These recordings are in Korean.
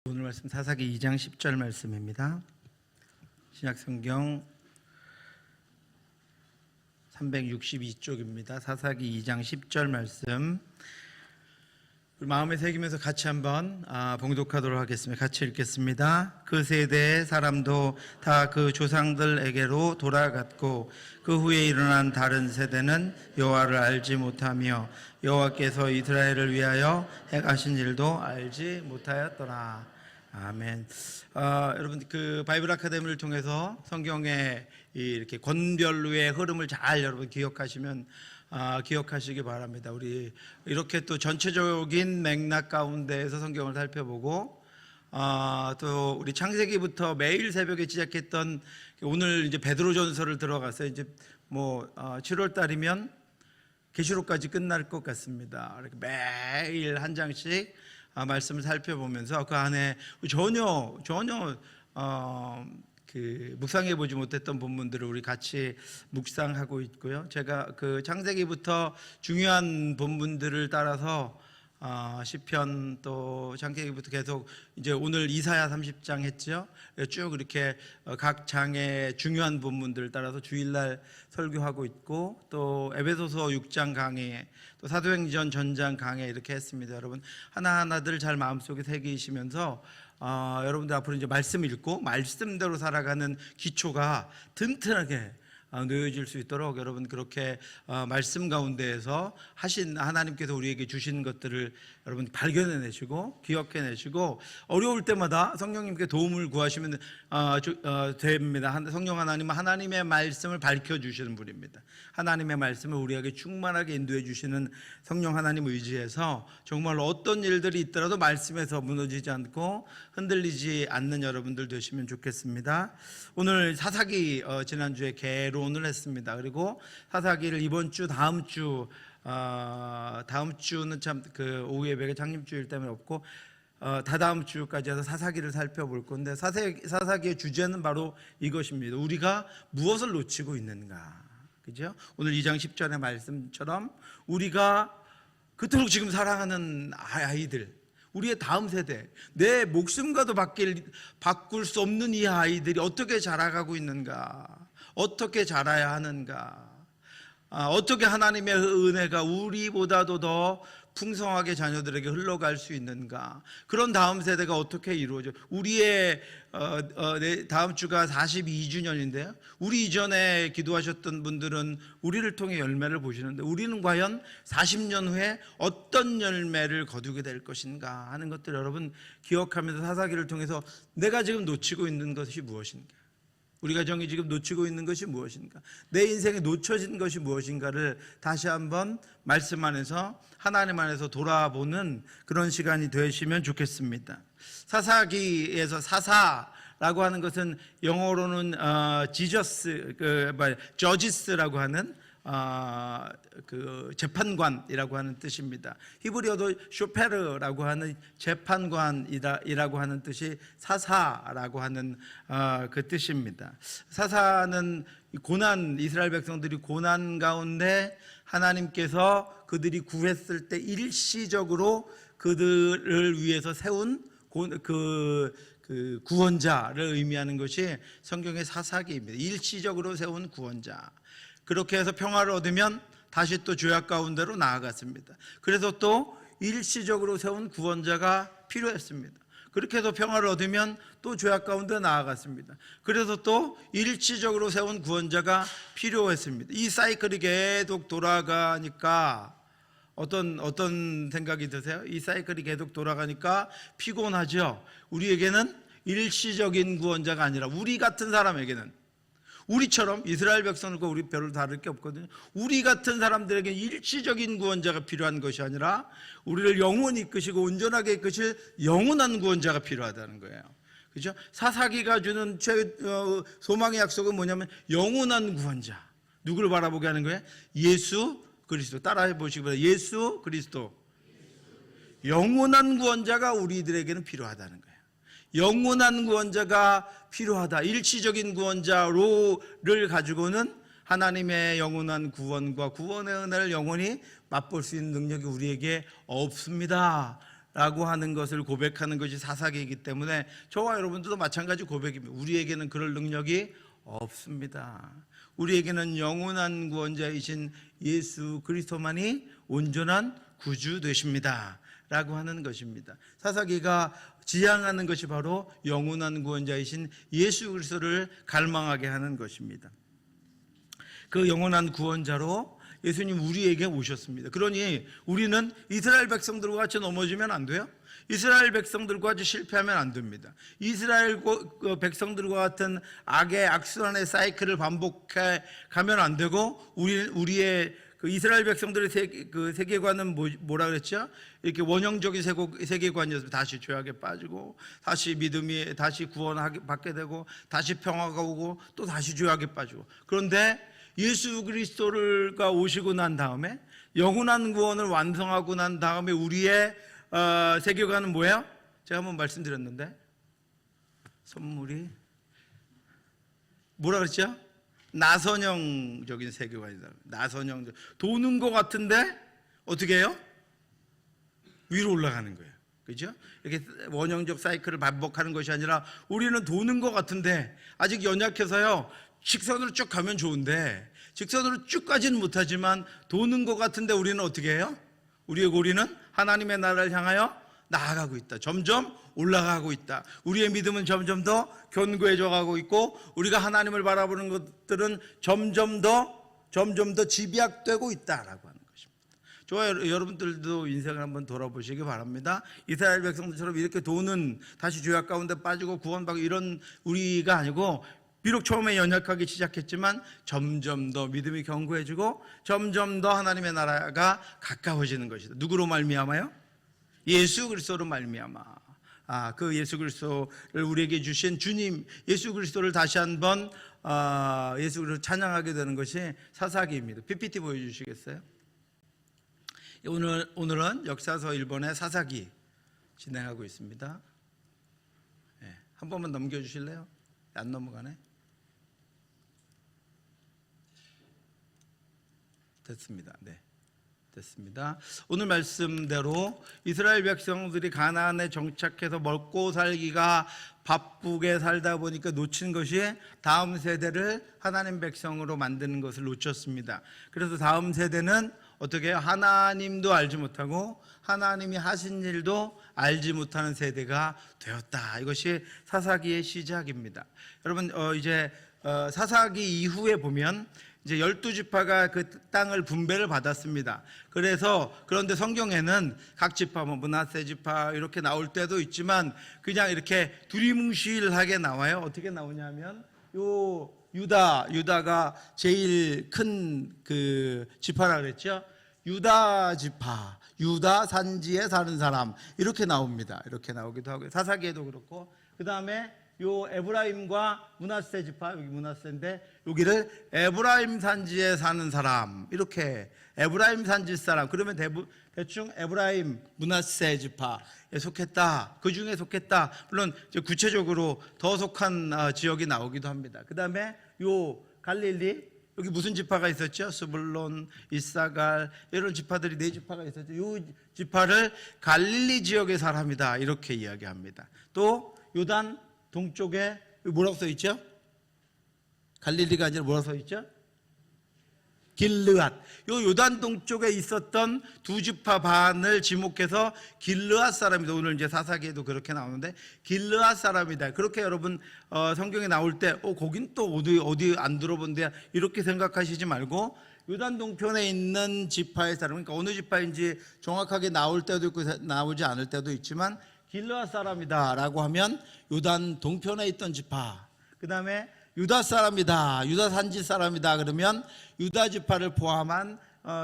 오늘 말씀 사사기 2장 10절 말씀입니다. 신약성경 362쪽입니다. 사사기 2장 10절 말씀 우리 마음에 새기면서 같이 한번 봉독하도록 하겠습니다. 같이 읽겠습니다. 그 세대의 사람도 다 그 조상들에게로 돌아갔고 그 후에 일어난 다른 세대는 여호와를 알지 못하며 여호와께서 이스라엘을 위하여 행하신 일도 알지 못하였더라. 아멘. 여러분 그 바이블 아카데미를 통해서 성경의 이렇게 권별로의 흐름을 잘 여러분 기억하시기 바랍니다. 우리 이렇게 또 전체적인 맥락 가운데에서 성경을 살펴보고 또 우리 창세기부터 매일 새벽에 시작했던 오늘 이제 베드로전서를 들어가서 이제 7월 달이면 계시록까지 끝날 것 같습니다. 이렇게 매일 한 장씩 말씀을 살펴보면서 그 안에 전혀 묵상해 보지 못했던 본문들을 우리 같이 묵상하고 있고요. 제가 그 창세기부터 중요한 본문들을 따라서 시편 또 창세기부터 계속 이제 오늘 이사야 30장 했죠. 쭉 이렇게 각 장의 중요한 본문들을 따라서 주일날 설교하고 있고 또 에베소서 6장 강의 또 사도행전 전장 강의 이렇게 했습니다. 여러분 하나하나들 잘 마음속에 새기시면서 여러분들 앞으로 이제 말씀 읽고 말씀대로 살아가는 기초가 튼튼하게 놓여질 수 있도록 여러분 그렇게 말씀 가운데에서 하신 하나님께서 우리에게 주신 것들을 여러분 발견해내시고 기억해내시고 어려울 때마다 성령님께 도움을 구하시면 됩니다. 성령 하나님은 하나님의 말씀을 밝혀주시는 분입니다. 하나님의 말씀을 우리에게 충만하게 인도해 주시는 성령 하나님 의지해서 정말 어떤 일들이 있더라도 말씀에서 무너지지 않고 흔들리지 않는 여러분들 되시면 좋겠습니다. 오늘 사사기 지난주에 개론을 했습니다. 그리고 사사기를 이번 주 다음 주는 참 그 오후 예배가 창립주일 때문에 없고 다다음 주까지 해서 사사기를 살펴볼 건데 사사기의 주제는 바로 이것입니다. 우리가 무엇을 놓치고 있는가? 그죠? 오늘 2장 10절의 말씀처럼 우리가 그토록 지금 사랑하는 아이들, 우리의 다음 세대, 내 목숨과도 바꿀 수 없는 이 아이들이 어떻게 자라가고 있는가? 어떻게 자라야 하는가? 어떻게 하나님의 은혜가 우리보다도 더 풍성하게 자녀들에게 흘러갈 수 있는가? 그런 다음 세대가 어떻게 이루어져? 우리의 다음 주가 42주년인데요. 우리 이전에 기도하셨던 분들은 우리를 통해 열매를 보시는데 우리는 과연 40년 후에 어떤 열매를 거두게 될 것인가 하는 것들 여러분 기억하면서 사사기를 통해서 내가 지금 놓치고 있는 것이 무엇인가? 우리 가정이 지금 놓치고 있는 것이 무엇인가? 내 인생에 놓쳐진 것이 무엇인가를 다시 한번 말씀 안에서 하나님 안에서 돌아보는 그런 시간이 되시면 좋겠습니다. 사사기에서 사사라고 하는 것은 영어로는 저지스라고 하는 그 재판관이라고 하는 뜻입니다. 히브리어도 쇼페르라고 하는 재판관이라고 하는 뜻이 사사라고 하는 그 뜻입니다. 사사는 이스라엘 백성들이 고난 가운데 하나님께서 그들이 구했을 때 일시적으로 그들을 위해서 세운 그 구원자를 의미하는 것이 성경의 사사기입니다. 일시적으로 세운 구원자. 그렇게 해서 평화를 얻으면 다시 또 죄악 가운데로 나아갔습니다. 그래서 또 일시적으로 세운 구원자가 필요했습니다. 그렇게 해서 평화를 얻으면 또 죄악 가운데 나아갔습니다. 그래서 또 일시적으로 세운 구원자가 필요했습니다. 이 사이클이 계속 돌아가니까 어떤 생각이 드세요? 이 사이클이 계속 돌아가니까 피곤하죠. 우리에게는 일시적인 구원자가 아니라 우리 같은 사람에게는 우리처럼 이스라엘 백성과 우리 별로 다를 게 없거든요. 우리 같은 사람들에게 일시적인 구원자가 필요한 것이 아니라 우리를 영원히 이끄시고 온전하게 이끄실 영원한 구원자가 필요하다는 거예요. 그렇죠? 사사기가 주는 소망의 약속은 뭐냐면 영원한 구원자. 누구를 바라보게 하는 거예요? 예수 그리스도. 따라해 보시기 바랍니다. 예수 그리스도. 영원한 구원자가 우리들에게는 필요하다는 거예요. 영원한 구원자가 필요하다. 일시적인 구원자를 가지고는 하나님의 영원한 구원과 구원의 은혜를 영원히 맛볼 수 있는 능력이 우리에게 없습니다 라고 하는 것을 고백하는 것이 사사기이기 때문에 저와 여러분들도 마찬가지 고백입니다. 우리에게는 그럴 능력이 없습니다. 우리에게는 영원한 구원자이신 예수 그리스도만이 온전한 구주 되십니다 라고 하는 것입니다. 사사기가 지향하는 것이 바로 영원한 구원자이신 예수 그리스도를 갈망하게 하는 것입니다. 그 영원한 구원자로 예수님 우리에게 오셨습니다. 그러니 우리는 이스라엘 백성들과 같이 넘어지면 안 돼요. 이스라엘 백성들과 같이 실패하면 안 됩니다. 이스라엘 백성들과 같은 악의 악순환의 사이클을 반복해 가면 안 되고 우리의 그 이스라엘 백성들의 세계관은 뭐라 그랬죠? 이렇게 원형적인 세계관이었습니다. 다시 죄악에 빠지고 다시 믿음이 다시 구원받게 되고 다시 평화가 오고 또 다시 죄악에 빠지고. 그런데 예수 그리스도가 오시고 난 다음에 영원한 구원을 완성하고 난 다음에 우리의 세계관은 뭐예요? 제가 한번 말씀드렸는데 선물이 뭐라 그랬죠? 나선형적인 세계관이다. 나선형 도는 것 같은데 어떻게 해요? 위로 올라가는 거예요. 그죠? 이렇게 원형적 사이클을 반복하는 것이 아니라 우리는 도는 것 같은데 아직 연약해서요. 직선으로 쭉 가면 좋은데 직선으로 쭉 가지는 못하지만 도는 것 같은데 우리는 어떻게 해요? 우리의 고리는 하나님의 나라를 향하여 나아가고 있다. 점점 올라가고 있다. 우리의 믿음은 점점 더 견고해져 가고 있고 우리가 하나님을 바라보는 것들은 점점 더 집약되고 있다라고 하는 것입니다. 저와 여러분들도 인생을 한번 돌아보시기 바랍니다. 이스라엘 백성들처럼 이렇게 도는 다시 죄악 가운데 빠지고 구원받고 이런 우리가 아니고 비록 처음에 연약하게 시작했지만 점점 더 믿음이 견고해지고 점점 더 하나님의 나라가 가까워지는 것이다. 누구로 말미암아요? 예수 그리스도로 말미암아. 그 예수 그리스도를 우리에게 주신 주님 예수 그리스도를 다시 한번 예수 그리스도를 찬양하게 되는 것이 사사기입니다. PPT 보여주시겠어요? 오늘은 역사서 1번의 사사기 진행하고 있습니다. 네, 한 번만 넘겨주실래요? 안 넘어가네. 됐습니다. 네, 됐습니다. 오늘 말씀대로 이스라엘 백성들이 가나안에 정착해서 먹고 살기가 바쁘게 살다 보니까 놓친 것이 다음 세대를 하나님 백성으로 만드는 것을 놓쳤습니다. 그래서 다음 세대는 어떻게 해요? 하나님도 알지 못하고 하나님이 하신 일도 알지 못하는 세대가 되었다. 이것이 사사기의 시작입니다. 여러분 이제 사사기 이후에 보면 이제 12지파가 그 땅을 분배를 받았습니다. 그런데 성경에는 각 지파, 므낫세 지파 이렇게 나올 때도 있지만 그냥 이렇게 두리뭉실하게 나와요. 어떻게 나오냐면 유다가 제일 큰 그 지파라 그랬죠. 유다 지파, 유다 산지에 사는 사람 이렇게 나옵니다. 이렇게 나오기도 하고요. 사사기에도 그렇고 그 다음에 요 에브라임과 므낫세 지파, 여기 므낫세인데 여기를 에브라임 산지에 사는 사람 이렇게 에브라임 산지 사람 그러면 대충 에브라임 므낫세 지파에 속했다. 그 중에 속했다. 물론 이제 구체적으로 더 속한 지역이 나오기도 합니다. 그 다음에 요 갈릴리 여기 무슨 지파가 있었죠? 스불론, 이사갈 이런 지파들이 네 지파가 있었죠. 이 지파를 갈릴리 지역의 사람이다 이렇게 이야기합니다. 또 요단 동쪽에 뭐라고 써 있죠? 갈릴리가 아니라 뭐라고 써 있죠? 길르앗. 요 요단 동쪽에 있었던 두 지파 반을 지목해서 길르앗 사람이다. 오늘 이제 사사기에도 그렇게 나오는데 길르앗 사람이다. 그렇게 여러분 성경에 나올 때 거긴 또 어디 안 들어본데 이렇게 생각하시지 말고 요단 동편에 있는 지파의 사람, 그러니까 어느 지파인지 정확하게 나올 때도 있고 나오지 않을 때도 있지만 길르앗 사람이다라고 하면 요단 동편에 있던 지파. 그 다음에 유다 사람이다, 유다 산지 사람이다 그러면 유다 지파를 포함한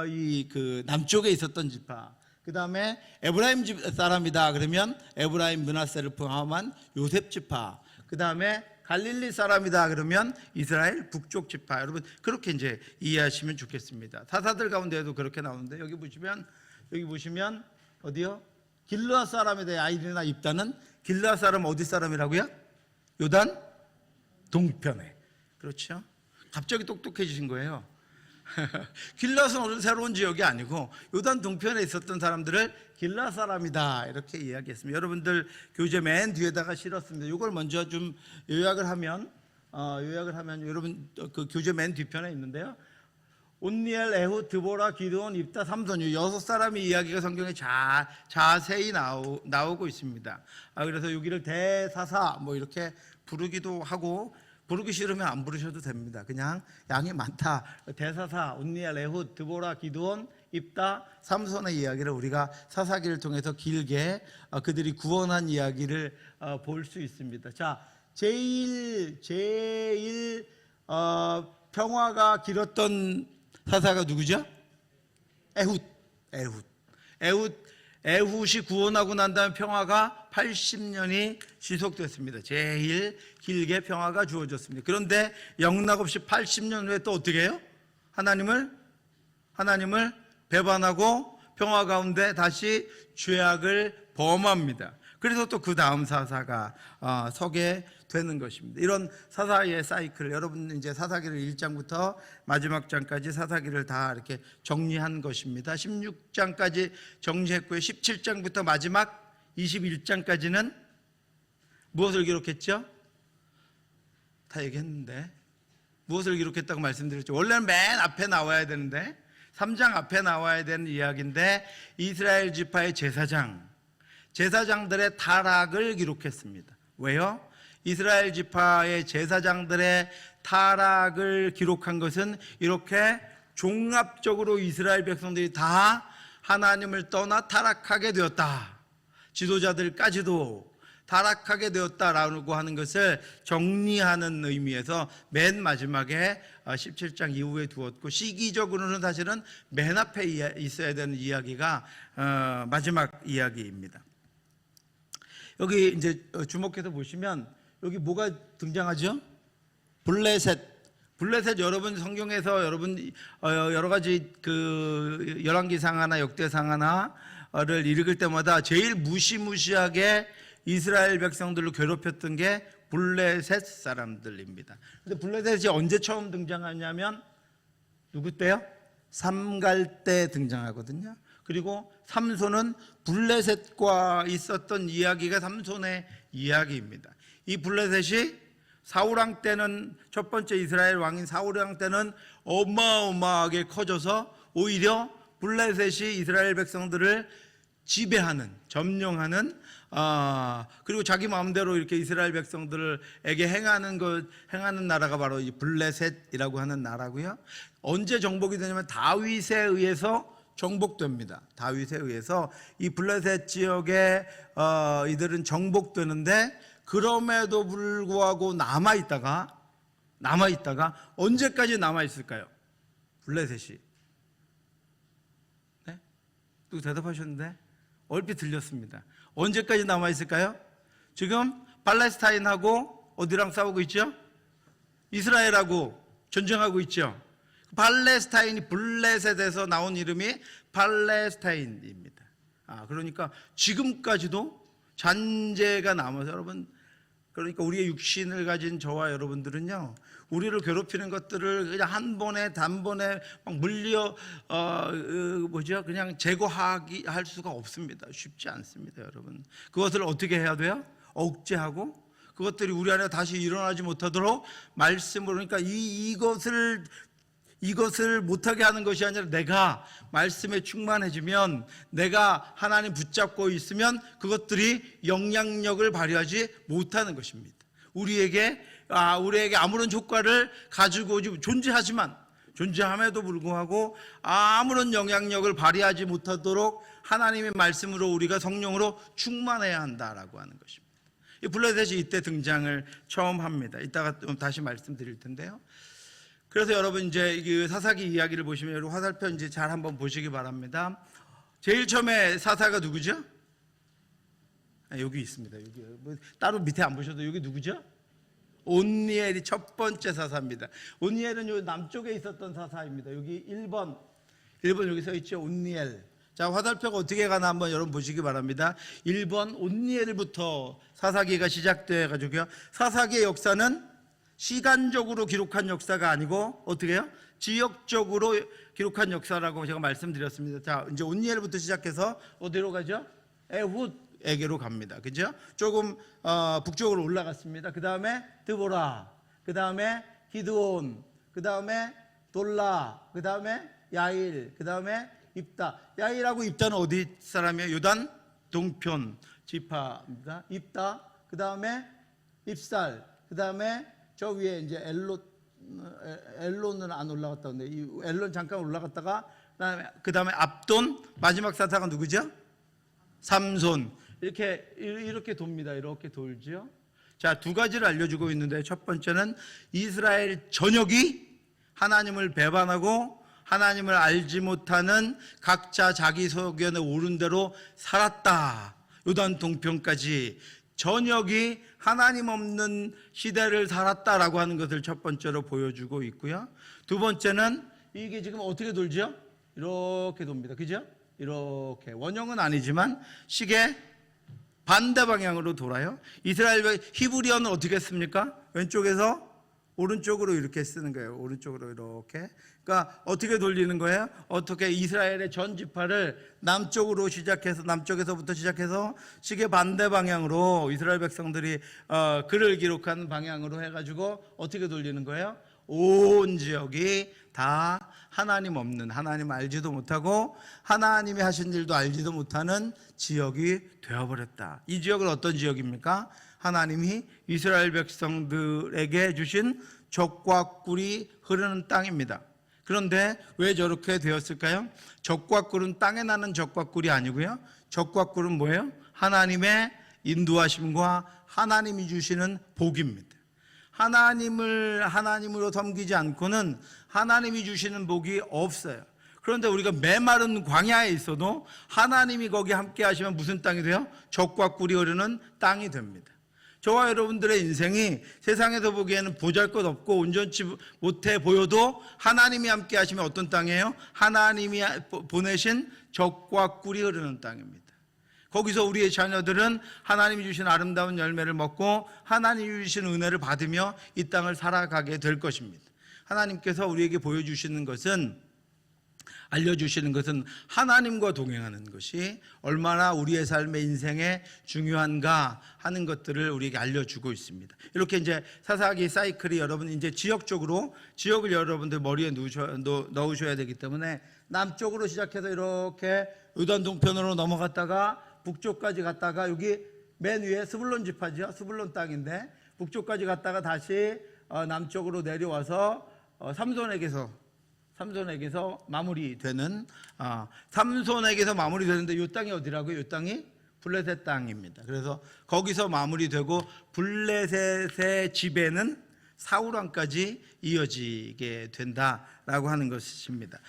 이 그 남쪽에 있었던 지파. 그 다음에 에브라임 사람이다 그러면 에브라임 므낫세를 포함한 요셉 지파. 그 다음에 갈릴리 사람이다 그러면 이스라엘 북쪽 지파. 여러분 그렇게 이제 이해하시면 좋겠습니다. 사사들 가운데에도 그렇게 나오는데 여기 보시면 어디요? 길르앗 사람에 아이리나 입다는 길르앗 사람 어디 사람이라고요? 요단 동편에. 그렇죠? 갑자기 똑똑해지신 거예요. 길앗은 새로운 지역이 아니고 요단 동편에 있었던 사람들을 길앗 사람이다 이렇게 이야기했습니다. 여러분들 교재 맨 뒤에다가 실었습니다. 이걸 먼저 좀 요약을 하면 여러분 그 교재 맨 뒤편에 있는데요. 온니엘, 에훗, 드보라, 기드온, 입다, 삼손 이 6사람의 이야기가 성경에 자세히 나오고 있습니다. 그래서 여기를 대사사 뭐 이렇게 부르기도 하고, 부르기 싫으면 안 부르셔도 됩니다. 그냥 양이 많다. 대사사, 온니엘, 에훗, 드보라, 기드온, 입다, 삼손의 이야기를 우리가 사사기를 통해서 길게 그들이 구원한 이야기를 볼 수 있습니다. 자, 제일 평화가 길었던 사사가 누구죠? 에훗이 구원하고 난 다음에 평화가 80년이 지속됐습니다. 제일 길게 평화가 주어졌습니다. 그런데 영락없이 80년 후에 또 어떻게 해요? 하나님을 배반하고 평화 가운데 다시 죄악을 범합니다. 그래서 또 그 다음 사사가 서게 되는 것입니다. 이런 사사의 사이클, 여러분 이제 사사기를 1장부터 마지막 장까지 사사기를 다 이렇게 정리한 것입니다. 16장까지 정리했고요. 17장부터 마지막 21장까지는 무엇을 기록했죠? 다 얘기했는데 무엇을 기록했다고 말씀드렸죠? 원래는 맨 앞에 나와야 되는데 3장 앞에 나와야 되는 이야기인데 이스라엘 지파의 제사장들의 타락을 기록했습니다. 왜요? 이스라엘 지파의 제사장들의 타락을 기록한 것은 이렇게 종합적으로 이스라엘 백성들이 다 하나님을 떠나 타락하게 되었다, 지도자들까지도 타락하게 되었다라고 하는 것을 정리하는 의미에서 맨 마지막에 17장 이후에 두었고, 시기적으로는 사실은 맨 앞에 있어야 되는 이야기가 마지막 이야기입니다. 여기 이제 주목해서 보시면 여기 뭐가 등장하죠? 블레셋 여러분 성경에서 여러분 여러 가지 그 열왕기상 하나 역대상 하나를 읽을 때마다 제일 무시무시하게 이스라엘 백성들을 괴롭혔던 게 블레셋 사람들입니다. 근데 블레셋이 언제 처음 등장하냐면 누구 때요? 삼갈 때 등장하거든요. 그리고 삼손은 블레셋과 있었던 이야기가 삼손의 이야기입니다. 이 블레셋이 사울왕 때는, 첫 번째 이스라엘 왕인 사울왕 때는 어마어마하게 커져서 오히려 블레셋이 이스라엘 백성들을 지배하는, 점령하는, 그리고 자기 마음대로 이렇게 이스라엘 백성들에게 행하는 나라가 바로 이 블레셋이라고 하는 나라고요. 언제 정복이 되냐면 다윗에 의해서 정복됩니다. 다윗에 의해서 이 블레셋 지역에 이들은 정복되는데, 그럼에도 불구하고 남아있다가 언제까지 남아있을까요? 블레셋이. 네? 누구 대답하셨는데? 얼핏 들렸습니다. 언제까지 남아있을까요? 지금 팔레스타인하고 어디랑 싸우고 있죠? 이스라엘하고 전쟁하고 있죠. 팔레스타인이 블레셋에서 나온 이름이 팔레스타인입니다. 그러니까 지금까지도 잔재가 남아서, 여러분, 그러니까 우리의 육신을 가진 저와 여러분들은요, 우리를 괴롭히는 것들을 그냥 단번에 막 그냥 제거할 수가 없습니다. 쉽지 않습니다, 여러분. 그것을 어떻게 해야 돼요? 억제하고 그것들이 우리 안에 다시 일어나지 못하도록 말씀으로, 그러니까 이것을 못하게 하는 것이 아니라 내가 말씀에 충만해지면, 내가 하나님 붙잡고 있으면 그것들이 영향력을 발휘하지 못하는 것입니다. 우리에게 아무런 효과를 가지고 존재함에도 불구하고 아무런 영향력을 발휘하지 못하도록 하나님의 말씀으로 우리가 성령으로 충만해야 한다라고 하는 것입니다. 이 블레셋이 이때 등장을 처음 합니다. 이따가 다시 말씀드릴 텐데요. 그래서 여러분 이제 그 사사기 이야기를 보시면 여러분 화살표 이제 잘 한번 보시기 바랍니다. 제일 처음에 사사가 누구죠? 여기 있습니다. 여기 따로 밑에 안 보셔도 여기 누구죠? 온니엘이 첫 번째 사사입니다. 온니엘은 요 남쪽에 있었던 사사입니다. 여기 1번 여기 서 있죠. 온니엘. 자, 화살표가 어떻게 가나 한번 여러분 보시기 바랍니다. 1번 온니엘부터 사사기가 시작돼 가지고요. 사사기의 역사는 시간적으로 기록한 역사가 아니고 어떻게 해요? 지역적으로 기록한 역사라고 제가 말씀드렸습니다. 자, 이제 온니엘부터 시작해서 어디로 가죠? 에훗에게로 갑니다. 그죠? 조금 북쪽으로 올라갔습니다. 그 다음에 드보라, 그 다음에 기드온, 그 다음에 돌라, 그 다음에 야일, 그 다음에 입다. 야일하고 입다는 어디 사람이에요? 요단 동편 지파입니다. 입다, 그 다음에 입살, 그 다음에 저 위에 이제 엘론은 안 올라갔다 근데 이 엘론 잠깐 올라갔다가 그 다음에 압돈, 마지막 사사가 누구죠? 삼손. 이렇게 돕니다. 이렇게 돌죠. 자, 두 가지를 알려주고 있는데, 첫 번째는 이스라엘 전역이 하나님을 배반하고 하나님을 알지 못하는 각자 자기 소견에 오른 대로 살았다. 요단 동편까지 전역이 하나님 없는 시대를 살았다라고 하는 것을 첫 번째로 보여주고 있고요. 두 번째는 이게 지금 어떻게 돌죠? 이렇게 돕니다. 그죠? 이렇게 원형은 아니지만 시계 반대 방향으로 돌아요. 이스라엘 히브리어는 어떻게 씁니까? 왼쪽에서 오른쪽으로 이렇게 쓰는 거예요. 오른쪽으로 이렇게. 그러니까 어떻게 돌리는 거예요? 어떻게 이스라엘의 전 지파를 남쪽에서부터 시작해서 시계 반대 방향으로 이스라엘 백성들이 글을 기록하는 방향으로 해가지고 어떻게 돌리는 거예요? 온 지역이 다 하나님 없는, 하나님 알지도 못하고 하나님이 하신 일도 알지도 못하는 지역이 되어버렸다. 이 지역은 어떤 지역입니까? 하나님이 이스라엘 백성들에게 주신 젖과 꿀이 흐르는 땅입니다. 그런데 왜 저렇게 되었을까요? 젖과 꿀은 땅에 나는 젖과 꿀이 아니고요. 젖과 꿀은 뭐예요? 하나님의 인도하심과 하나님이 주시는 복입니다. 하나님을 하나님으로 섬기지 않고는 하나님이 주시는 복이 없어요. 그런데 우리가 메마른 광야에 있어도 하나님이 거기 함께 하시면 무슨 땅이 돼요? 젖과 꿀이 흐르는 땅이 됩니다. 저와 여러분들의 인생이 세상에서 보기에는 보잘것없고 온전치 못해 보여도 하나님이 함께 하시면 어떤 땅이에요? 하나님이 보내신 젖과 꿀이 흐르는 땅입니다. 거기서 우리의 자녀들은 하나님이 주신 아름다운 열매를 먹고 하나님이 주신 은혜를 받으며 이 땅을 살아가게 될 것입니다. 하나님께서 우리에게 보여주시는 것은, 알려주시는 것은 하나님과 동행하는 것이 얼마나 우리의 삶의 인생에 중요한가 하는 것들을 우리에게 알려주고 있습니다. 이렇게 이제 사사기 사이클이 여러분 이제 지역을 여러분들 머리에 넣으셔야 되기 때문에 남쪽으로 시작해서 이렇게 요단 동편으로 넘어갔다가 북쪽까지 갔다가 여기 맨 위에 스불론 지파죠. 스불론 땅인데 북쪽까지 갔다가 다시 남쪽으로 내려와서 삼손에게서 마무리되는 삼손에게서 마무리되는데 이 땅이 어디라고요? 이 땅이 블레셋 땅입니다. 그래서 거기서 마무리되고 블레셋의 지배는 사울 왕까지 이어지게 된다라고 하는 것입니다.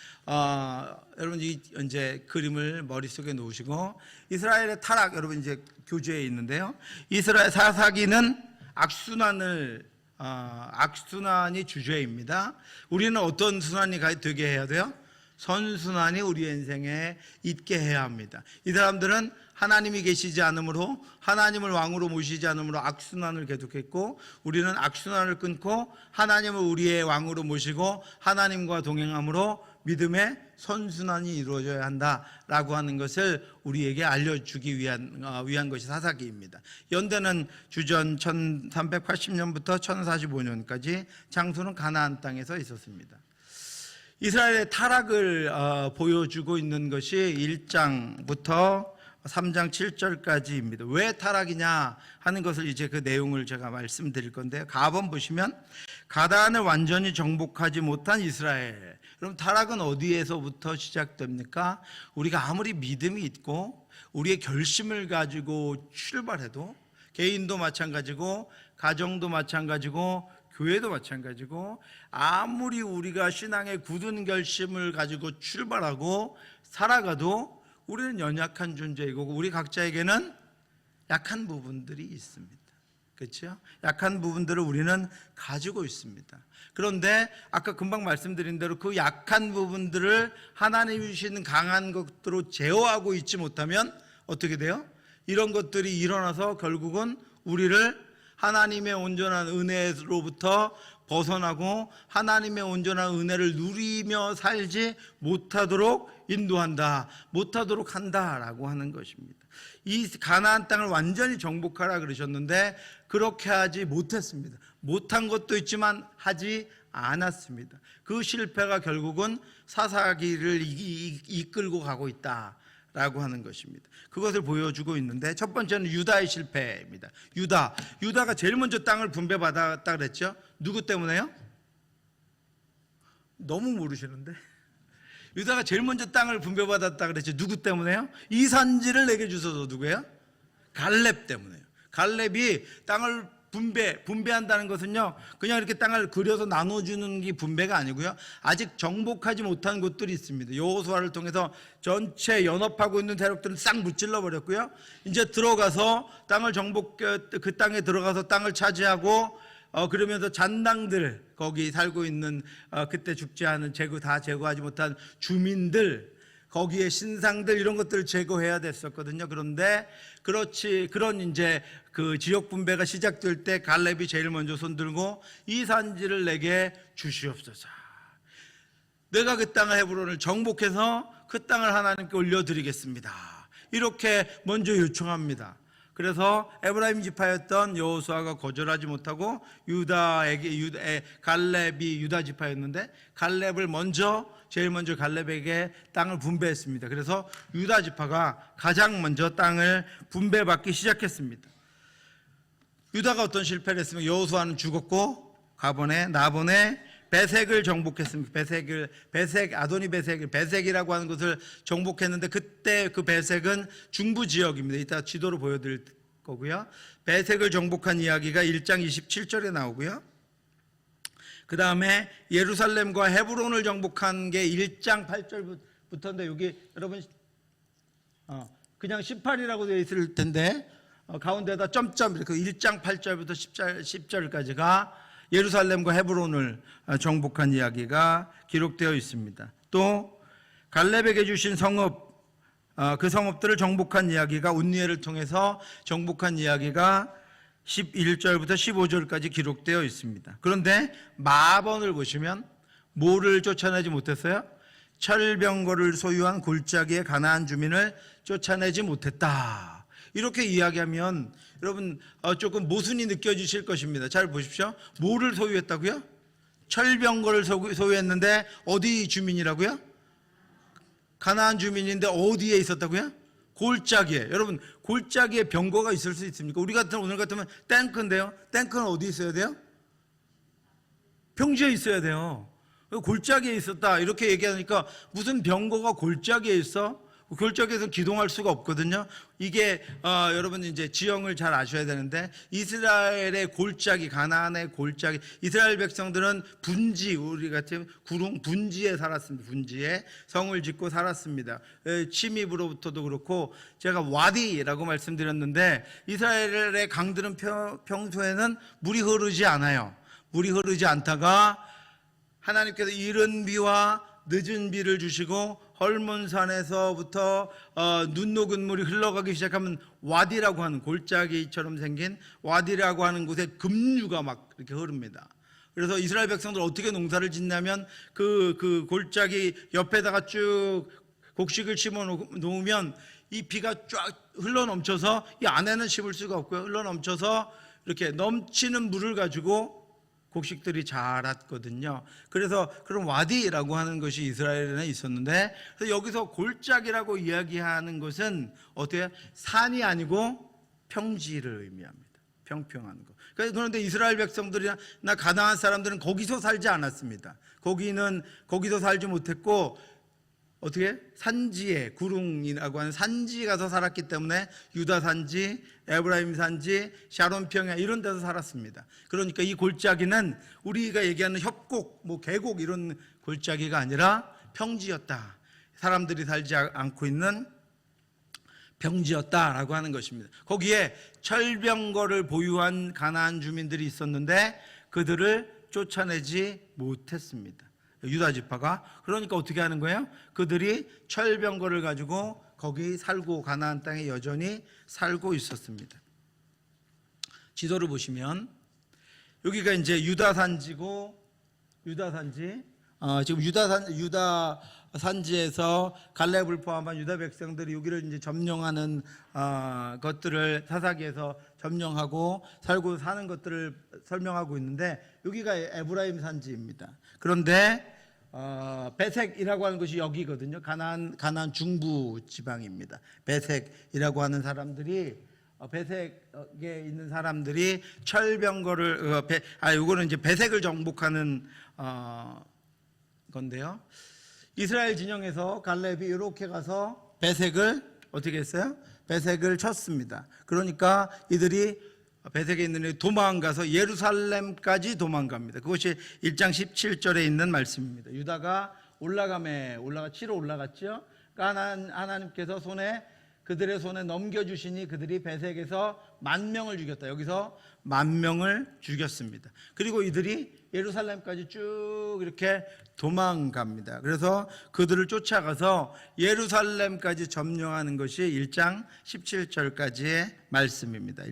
여러분 이제 그림을 머릿속에 놓으시고 이스라엘의 타락, 여러분 이제 교재에 있는데요. 이스라엘 사사기는 악순환이 주제입니다. 우리는 어떤 순환이 되게 해야 돼요? 선순환이 우리의 인생에 있게 해야 합니다. 이 사람들은 하나님이 계시지 않으므로, 하나님을 왕으로 모시지 않으므로 악순환을 계속했고, 우리는 악순환을 끊고 하나님을 우리의 왕으로 모시고 하나님과 동행함으로 믿음의 선순환이 이루어져야 한다라고 하는 것을 우리에게 알려주기 위한 것이 사사기입니다. 연대는 주전 1380년부터 1045년까지, 장소는 가나안 땅에서 있었습니다. 이스라엘의 타락을 보여주고 있는 것이 1장부터 3장 7절까지입니다. 왜 타락이냐 하는 것을 이제 그 내용을 제가 말씀드릴 건데요. 가번 보시면 가나안을 완전히 정복하지 못한 이스라엘. 그럼 타락은 어디에서부터 시작됩니까? 우리가 아무리 믿음이 있고 우리의 결심을 가지고 출발해도, 개인도 마찬가지고 가정도 마찬가지고 교회도 마찬가지고, 아무리 우리가 신앙의 굳은 결심을 가지고 출발하고 살아가도 우리는 연약한 존재이고 우리 각자에게는 약한 부분들이 있습니다. 그렇죠? 약한 부분들을 우리는 가지고 있습니다. 그런데 아까 금방 말씀드린 대로 그 약한 부분들을 하나님이 주시는 강한 것들로 제어하고 있지 못하면 어떻게 돼요? 이런 것들이 일어나서 결국은 우리를 하나님의 온전한 은혜로부터 벗어나고 하나님의 온전한 은혜를 누리며 살지 못하도록 인도한다, 못하도록 한다라고 하는 것입니다. 이 가나안 땅을 완전히 정복하라 그러셨는데 그렇게 하지 못했습니다. 못한 것도 있지만 하지 않았습니다. 그 실패가 결국은 사사기를 이끌고 가고 있다라고 하는 것입니다. 그것을 보여주고 있는데 첫 번째는 유다의 실패입니다. 유다가 제일 먼저 땅을 분배받았다 그랬죠. 누구 때문에요? 너무 모르시는데. 유다가 제일 먼저 땅을 분배받았다 그랬죠. 누구 때문에요? 이 산지를 내게 주소서. 누구예요? 갈렙 때문에요. 갈렙이 땅을 분배한다는 것은요, 그냥 이렇게 땅을 그려서 나눠주는 게 분배가 아니고요, 아직 정복하지 못한 곳들이 있습니다. 여호수아를 통해서 전체 연합하고 있는 대륙들은 싹 무찔러 버렸고요, 이제 들어가서 땅을 그 땅에 들어가서 땅을 차지하고 그러면서 잔당들, 거기 살고 있는 그때 죽지 않은 다 제거하지 못한 주민들, 거기에 신상들 이런 것들을 제거해야 됐었거든요. 그런데 그런 이제 그 지역 분배가 시작될 때 갈렙이 제일 먼저 손들고 이 산지를 내게 주시옵소서. 내가 그 땅을 헤브론을 정복해서 그 땅을 하나님께 올려드리겠습니다. 이렇게 먼저 요청합니다. 그래서 에브라임 지파였던 여호수아가 거절하지 못하고 갈렙이 유다 지파였는데 갈렙을 제일 먼저 갈렙에게 땅을 분배했습니다. 그래서 유다 지파가 가장 먼저 땅을 분배받기 시작했습니다. 유다가 어떤 실패를 했으면 여호수아는 죽었고 나본에 베색을 정복했습니다. 베색이라고 하는 것을 정복했는데 그때 그 베색은 중부 지역입니다. 이따 지도로 보여드릴 거고요. 베색을 정복한 이야기가 1장 27절에 나오고요. 그 다음에 예루살렘과 헤브론을 정복한 게 1장 8절부터인데 여기 여러분 그냥 18이라고 되어 있을 텐데 가운데다 점점 이렇게 1장 8절부터 10절까지가 예루살렘과 헤브론을 정복한 이야기가 기록되어 있습니다. 또 갈렙에게 주신 성읍, 그 성읍들을 정복한 이야기가 운니엘을 통해서 정복한 이야기가 11절부터 15절까지 기록되어 있습니다. 그런데 마본을 보시면 뭐를 쫓아내지 못했어요? 철병거를 소유한 골짜기의 가나안 주민을 쫓아내지 못했다. 이렇게 이야기하면 여러분 조금 모순이 느껴지실 것입니다. 잘 보십시오. 뭐를 소유했다고요? 철병거를 소유했는데 어디 주민이라고요? 가나안 주민인데 어디에 있었다고요? 골짜기에. 여러분 골짜기에 병거가 있을 수 있습니까? 오늘 같으면 탱크인데요. 탱크는 어디 있어야 돼요? 평지에 있어야 돼요. 골짜기에 있었다 이렇게 얘기하니까 무슨 병거가 골짜기에 있어? 골짜기에서 기동할 수가 없거든요. 이게 여러분 이제 지형을 잘 아셔야 되는데 이스라엘의 골짜기, 가나안의 골짜기, 이스라엘 백성들은 분지, 우리 같은 구릉 분지에 살았습니다. 분지에 성을 짓고 살았습니다. 침입으로부터도 그렇고 제가 와디라고 말씀드렸는데 이스라엘의 강들은 평소에는 물이 흐르지 않아요. 물이 흐르지 않다가 하나님께서 이른 비와 늦은 비를 주시고 헐몬산에서부터 눈 녹은 물이 흘러가기 시작하면 와디라고 하는 골짜기처럼 생긴 와디라고 하는 곳에 급류가 막 이렇게 흐릅니다. 그래서 이스라엘 백성들 어떻게 농사를 짓냐면 그 골짜기 옆에다가 쭉 곡식을 심어 놓으면 이 비가 쫙 흘러 넘쳐서 이 안에는 심을 수가 없고요. 흘러 넘쳐서 이렇게 넘치는 물을 가지고 곡식들이 자랐거든요. 그래서 그런 와디라고 하는 것이 이스라엘에 있었는데, 그래서 여기서 골짜기라고 이야기하는 것은 어떻게 산이 아니고 평지를 의미합니다. 평평한 거. 그런데 이스라엘 백성들이나 가나안 사람들은 거기서 살지 않았습니다. 거기서 살지 못했고 어떻게 산지에, 구릉이라고 하는 산지 가서 살았기 때문에 유다 산지, 에브라임 산지, 샤론 평야 이런 데서 살았습니다. 그러니까 이 골짜기는 우리가 얘기하는 협곡, 계곡 이런 골짜기가 아니라 평지였다. 사람들이 살지 않고 있는 평지였다라고 하는 것입니다. 거기에 철병거를 보유한 가나안 주민들이 있었는데 그들을 쫓아내지 못했습니다. 유다 지파가. 그러니까 어떻게 하는 거예요? 그들이 철병거를 가지고 거기 살고 가나안 땅에 여전히 살고 있었습니다. 지도를 보시면 여기가 이제 유다 산지고 유다 산지. 지금 유다 산지에서 갈렙을 포함한 유다 백성들이 여기를 이제 점령하는 것들을 사사기에서 점령하고 살고 사는 것들을 설명하고 있는데 여기가 에브라임 산지입니다. 그런데 베색이라고 하는 것이 여기거든요. 가나안 중부 지방입니다. 베색이라고 하는 사람들이 베색에 있는 사람들이 철병거를 요거는 이제 베색을 정복하는 건데요. 이스라엘 진영에서 갈렙이 이렇게 가서 베색을 어떻게 했어요? 베색을 쳤습니다. 그러니까 이들이 베색에 있는 애들이 도망가서 예루살렘까지 도망갑니다. 그것이 1장 17절에 있는 말씀입니다. 유다가 치러 올라갔죠. 그러니까 하나님께서 그들의 손에 넘겨주시니 그들이 베색에서 10,000명을 죽였다. 여기서 10,000명을 죽였습니다. 그리고 이들이 예루살렘까지 쭉 이렇게 도망갑니다. 그래서 그들을 쫓아가서 예루살렘까지 점령하는 것이 1장 17절까지의 말씀입니다.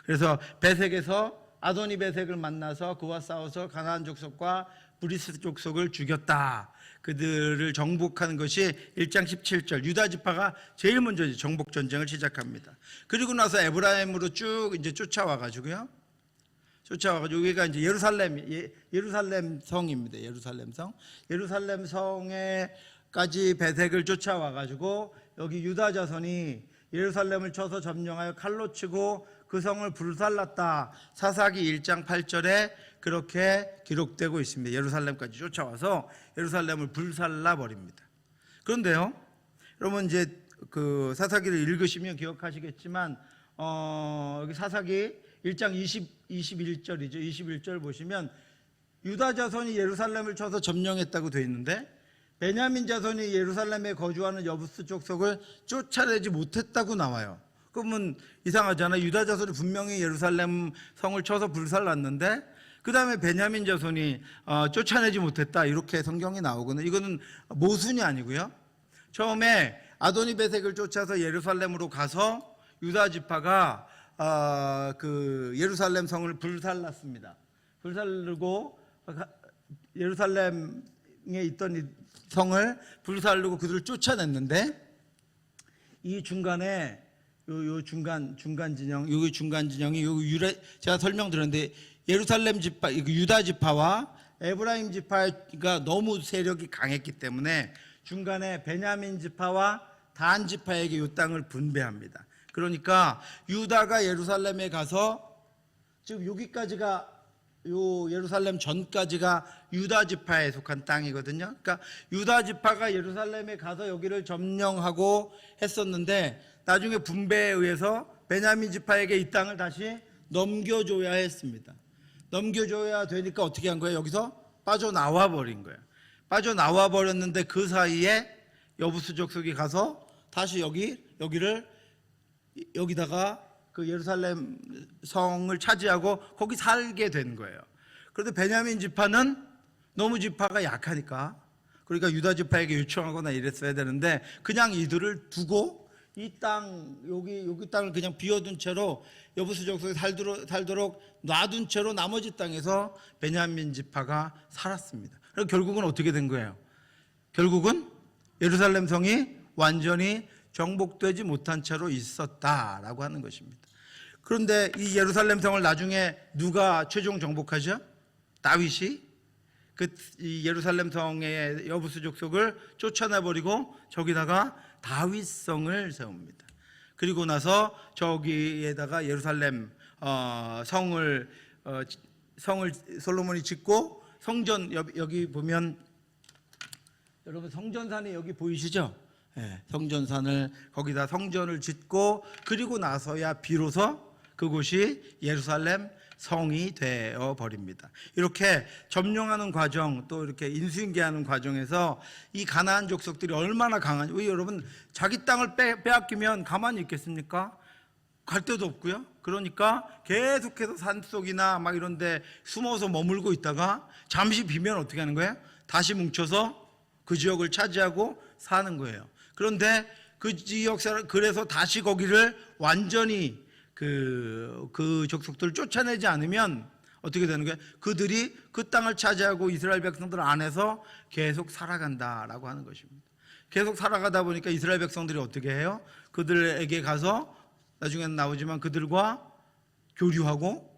그래서 베색에서 아도니 베색을 만나서 그와 싸워서 가나안 족속과 브리스 족속을 죽였다. 그들을 정복하는 것이 1장 17절. 유다 지파가 제일 먼저 정복 전쟁을 시작합니다. 그리고 나서 에브라임으로 쭉 이제 쫓아와가지고요. 여기가 이제 예루살렘 성입니다. 예루살렘 성에까지 베색을 쫓아와가지고 여기 유다 자손이 예루살렘을 쳐서 점령하여 칼로 치고 그 성을 불살랐다. 사사기 1장 8절에 그렇게 기록되고 있습니다. 예루살렘까지 쫓아와서 예루살렘을 불살라 버립니다. 그런데요, 여러분 이제 그 사사기를 읽으시면 기억하시겠지만 여기 사사기 1장 21절이죠. 21절 보시면 유다 자손이 예루살렘을 쳐서 점령했다고 되어 있는데 베냐민 자손이 예루살렘에 거주하는 여부스 족속을 쫓아내지 못했다고 나와요. 그러면 이상하잖아요. 유다 자손이 분명히 예루살렘 성을 쳐서 불살랐는데 그 다음에 베냐민 자손이 쫓아내지 못했다 이렇게 성경이 나오거든요. 이거는 모순이 아니고요. 처음에 아도니 베색을 쫓아서 예루살렘으로 가서 유다 지파가 그 예루살렘 성을 불살랐습니다. 불살르고 예루살렘에 있던 이 성을 불살르고 그들을 쫓아냈는데 이 중간에 요 중간 진영이 제가 설명드렸는데 예루살렘 지파, 유다 지파와 에브라임 지파가 너무 세력이 강했기 때문에 중간에 베냐민 지파와 단 지파에게 이 땅을 분배합니다. 그러니까 유다가 예루살렘에 가서 지금 여기까지가 요 예루살렘 전까지가 유다 지파에 속한 땅이거든요. 그러니까 유다 지파가 예루살렘에 가서 여기를 점령하고 했었는데 나중에 분배에 의해서 베냐민 지파에게 이 땅을 다시 넘겨줘야 했습니다. 넘겨줘야 되니까 어떻게 한 거예요? 여기서 빠져나와 버린 거예요. 빠져나와 버렸는데 그 사이에 여부스 족속이 가서 다시 여기다가 그 예루살렘 성을 차지하고 거기 살게 된 거예요. 그런데 베냐민 지파는 너무 지파가 약하니까 그러니까 유다 지파에게 요청하거나 이랬어야 되는데 그냥 이들을 두고 이 땅 여기 땅을 그냥 비워둔 채로 여부스 족속이 살도록 놔둔 채로 나머지 땅에서 베냐민 지파가 살았습니다. 그리고 결국은 어떻게 된 거예요? 결국은 예루살렘 성이 완전히 정복되지 못한 채로 있었다라고 하는 것입니다. 그런데 이 예루살렘 성을 나중에 누가 최종 정복하죠? 다윗이 이 예루살렘 성의 여부스 족속을 쫓아내버리고 저기다가 다윗성을 세웁니다. 그리고 나서 저기에다가 예루살렘 성을 솔로몬이 짓고 성전 여기 보면 여러분 성전산이 여기 보이시죠? 네, 성전산을 거기다 성전을 짓고 그리고 나서야 비로소 그곳이 예루살렘 성이 되어 버립니다. 이렇게 점령하는 과정 또 이렇게 인수인계하는 과정에서 이 가나안 족속들이 얼마나 강한지 여러분 자기 땅을 빼앗기면 가만히 있겠습니까? 갈 데도 없고요. 그러니까 계속해서 산속이나 막 이런 데 숨어서 머물고 있다가 잠시 비면 어떻게 하는 거예요? 다시 뭉쳐서 그 지역을 차지하고 사는 거예요. 그런데 그 지역 사람 그래서 다시 거기를 완전히 그 족속들을 쫓아내지 않으면 어떻게 되는 거예요? 그들이 그 땅을 차지하고 이스라엘 백성들 안에서 계속 살아간다라고 하는 것입니다. 계속 살아가다 보니까 이스라엘 백성들이 어떻게 해요? 그들에게 가서 나중에는 나오지만 그들과 교류하고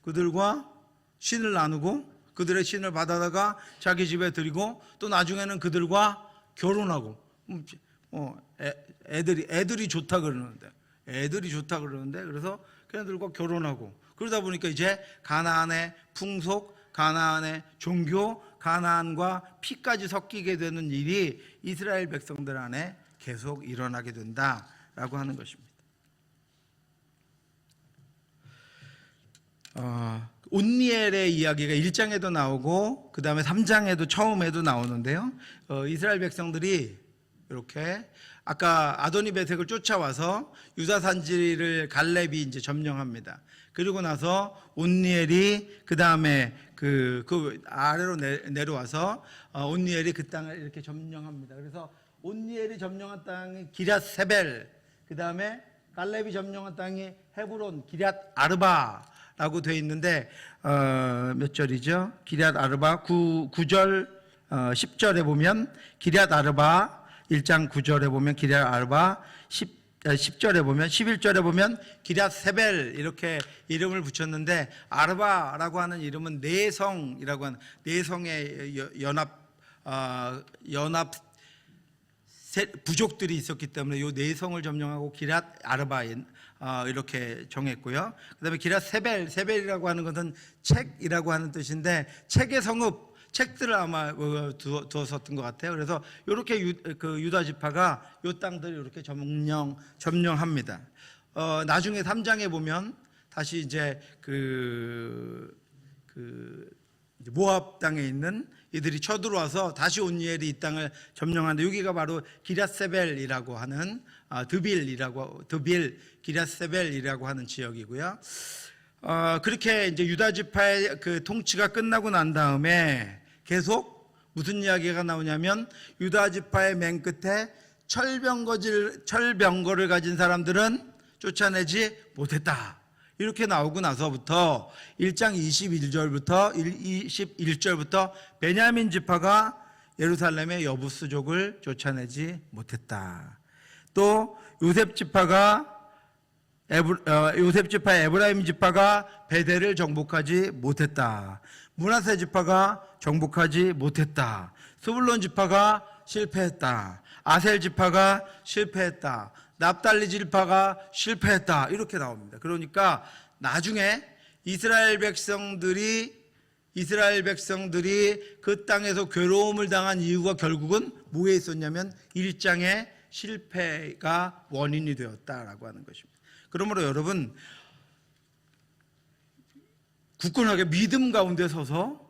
그들과 신을 나누고 그들의 신을 받아다가 자기 집에 들이고 또 나중에는 그들과 결혼하고 애들이 좋다 그러는데 그래서 걔네들과 결혼하고 그러다 보니까 이제 가나안의 풍속, 가나안의 종교, 가나안과 피까지 섞이게 되는 일이 이스라엘 백성들 안에 계속 일어나게 된다라고 하는 것입니다. 온니엘의 이야기가 1장에도 나오고 그 다음에 3장에도 처음에도 나오는데요. 이스라엘 백성들이 이렇게 아까 아도니베색을 쫓아와서 유다 산지를 갈렙이 이제 점령합니다. 그리고 나서 온니엘이 그 다음에 그 아래로 내려와서 온니엘이 그 땅을 이렇게 점령합니다. 그래서 온니엘이 점령한 땅이 기럇 세벨, 그 다음에 갈렙이 점령한 땅이 헤브론, 기럇 아르바라고 되어 있는데 몇 절이죠? 기럇 아르바 9절 10절에 보면 기럇 아르바 1장 9절에 보면 기럇 아르바 10절에 보면 11절에 보면 기럇 세벨 이렇게 이름을 붙였는데 아르바라고 하는 이름은 내성이라고 하는 내성의 연합 부족들이 있었기 때문에 이 내성을 점령하고 기럇 아르바인 이렇게 정했고요. 그다음에 기럇 세벨이라고 하는 것은 책이라고 하는 뜻인데 책의 성읍 책들을 아마 두었었던 것 같아요. 그래서 이렇게 유다 지파가 이 땅들을 이렇게 점령합니다. 나중에 3장에 보면 다시 이제 모압 땅에 있는 이들이 쳐들어와서 다시 온니엘이 이 땅을 점령하는데 여기가 바로 기럇세벨이라고 하는 드빌 기럇세벨이라고 하는 지역이고요. 그렇게 이제 유다 지파의 그 통치가 끝나고 난 다음에 계속 무슨 이야기가 나오냐면 유다 지파의 맨 끝에 철병거를 가진 사람들은 쫓아내지 못했다. 이렇게 나오고 나서부터 1장 21절부터 베냐민 지파가 예루살렘의 여부스족을 쫓아내지 못했다. 또 요셉 지파의 에브라임 지파가 베델을 정복하지 못했다. 므낫세 지파가 정복하지 못했다. 스불론 지파가 실패했다. 아셀 지파가 실패했다. 납달리 지파가 실패했다. 이렇게 나옵니다. 그러니까 나중에 이스라엘 백성들이 그 땅에서 괴로움을 당한 이유가 결국은 뭐에 있었냐면 1장의 실패가 원인이 되었다라고 하는 것입니다. 그러므로 여러분 굳건하게 믿음 가운데 서서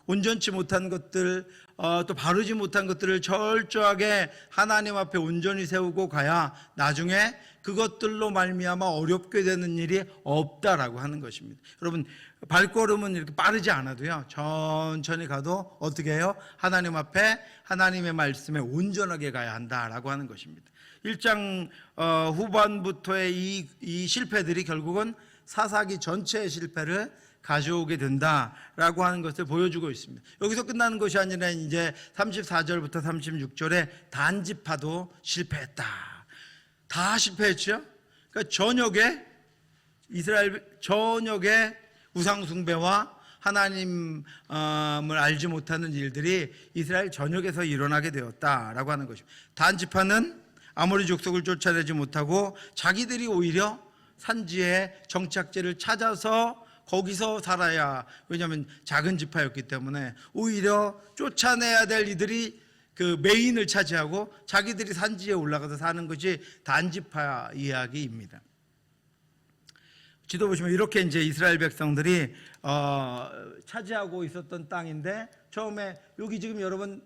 온전치 못한 것들 또 바르지 못한 것들을 철저하게 하나님 앞에 온전히 세우고 가야 나중에 그것들로 말미암아 어렵게 되는 일이 없다라고 하는 것입니다. 여러분 발걸음은 이렇게 빠르지 않아도요 천천히 가도 어떻게 해요? 하나님 앞에 하나님의 말씀에 온전하게 가야 한다라고 하는 것입니다. 1장 후반부터의 이 실패들이 결국은 사사기 전체의 실패를 가져오게 된다라고 하는 것을 보여주고 있습니다. 여기서 끝나는 것이 아니라 이제 34절부터 36절에 단지파도 실패했다. 다 실패했죠. 그러니까 이스라엘 전역에 우상 숭배와 하나님을 알지 못하는 일들이 이스라엘 전역에서 일어나게 되었다라고 하는 것입니다. 단지파는 아모리 족속을 쫓아내지 못하고 자기들이 오히려 산지에 정착지를 찾아서 거기서 살아야, 왜냐하면 작은 지파였기 때문에 오히려 쫓아내야 될 이들이 그 메인을 차지하고 자기들이 산지에 올라가서 사는 것이 단지파 이야기입니다. 지도 보시면 이렇게 이제 이스라엘 백성들이 차지하고 있었던 땅인데, 처음에 여기 지금 여러분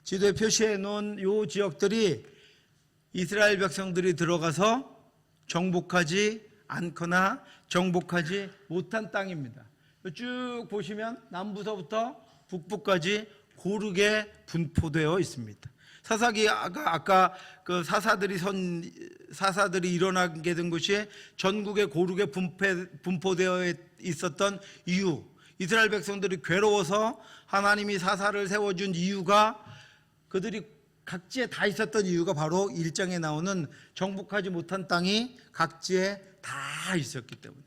지도에 표시해 놓은 요 지역들이 이스라엘 백성들이 들어가서 정복하지 않거나 정복하지 못한 땅입니다. 쭉 보시면 남부서부터 북부까지 고르게 분포되어 있습니다. 사사기 아까 그 사사들이 일어나게 된 것이 전국에 고르게 분포되어 있었던 이유, 이스라엘 백성들이 괴로워서 하나님이 사사를 세워준 이유가, 그들이 각지에 다 있었던 이유가 바로 1장에 나오는 정복하지 못한 땅이 각지에 다 있었기 때문에,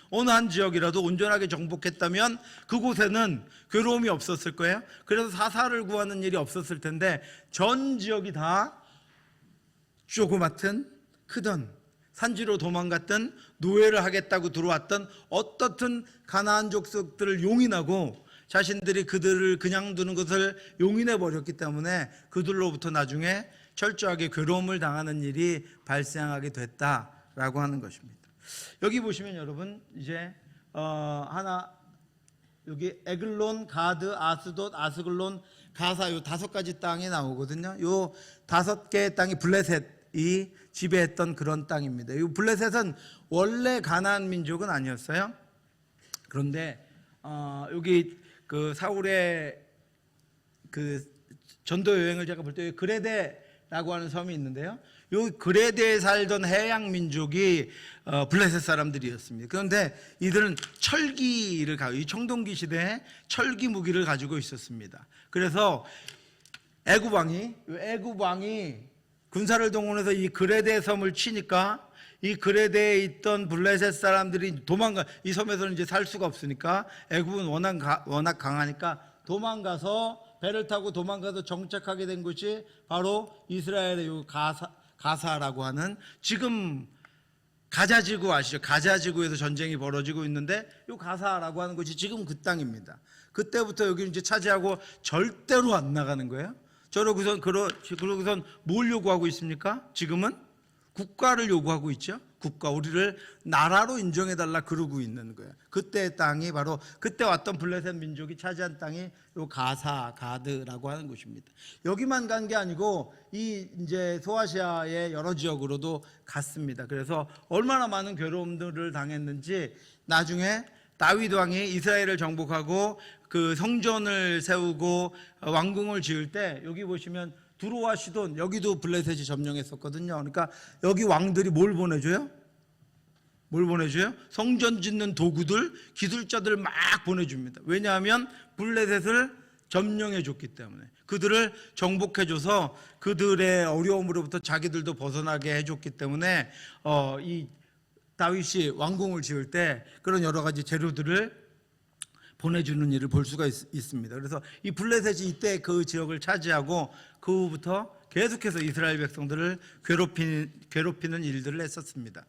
어느 한 지역이라도 온전하게 정복했다면 그곳에는 괴로움이 없었을 거예요. 그래서 사사를 구하는 일이 없었을 텐데, 전 지역이 다 조그맣든 크든 산지로 도망갔던, 노예를 하겠다고 들어왔던 어떻든 가나안 족속들을 용인하고 자신들이 그들을 그냥 두는 것을 용인해 버렸기 때문에 그들로부터 나중에 철저하게 괴로움을 당하는 일이 발생하게 됐다라고 하는 것입니다. 여기 보시면 여러분 이제 여기 에글론, 가드, 아스돗, 아스글론, 가사 요 5가지 땅이 나오거든요. 요 5개의 땅이 블레셋이 지배했던 그런 땅입니다. 이 블레셋은 원래 가나안 민족은 아니었어요. 그런데 여기 그 사울의 그 전도 여행을 제가 볼 때 그레데라고 하는 섬이 있는데요. 요 그레데에 살던 해양 민족이 블레셋 사람들이었습니다. 그런데 이들은 철기를 이 청동기 시대에 철기 무기를 가지고 있었습니다. 그래서 애굽 왕이 군사를 동원해서 이 그레데 섬을 치니까 이 그레데에 있던 블레셋 사람들이 이 섬에서는 이제 살 수가 없으니까, 애굽은 워낙 강하니까 도망가서, 배를 타고 도망가서 정착하게 된 것이 바로 이스라엘의 요 가사라고 하는, 지금 가자지구 아시죠? 가자지구에서 전쟁이 벌어지고 있는데 요 가사라고 하는 것이 지금 그 땅입니다. 그때부터 여기를 이제 차지하고 절대로 안 나가는 거예요. 그러고선 뭘 요구하고 있습니까? 지금은 국가를 요구하고 있죠. 국가, 우리를 나라로 인정해달라 그러고 있는 거예요. 그때의 땅이 바로 그때 왔던 블레셋 민족이 차지한 땅이 요 가드라고 하는 곳입니다. 여기만 간 게 아니고 이 이제 소아시아의 여러 지역으로도 갔습니다. 그래서 얼마나 많은 괴로움들을 당했는지, 나중에 다윗 왕이 이스라엘을 정복하고 그 성전을 세우고 왕궁을 지을 때, 여기 보시면 두로와 시돈, 여기도 블레셋이 점령했었거든요. 그러니까 여기 왕들이 뭘 보내줘요? 성전 짓는 도구들, 기술자들 막 보내줍니다. 왜냐하면 블레셋을 점령해 줬기 때문에, 그들을 정복해줘서 그들의 어려움으로부터 자기들도 벗어나게 해줬기 때문에 이 다윗이 왕궁을 지을 때 그런 여러 가지 재료들을 보내주는 일을 볼 수가 있습니다. 그래서 이 블레셋이 이때 그 지역을 차지하고 그 후부터 계속해서 이스라엘 백성들을 괴롭히는 일들을 했었습니다.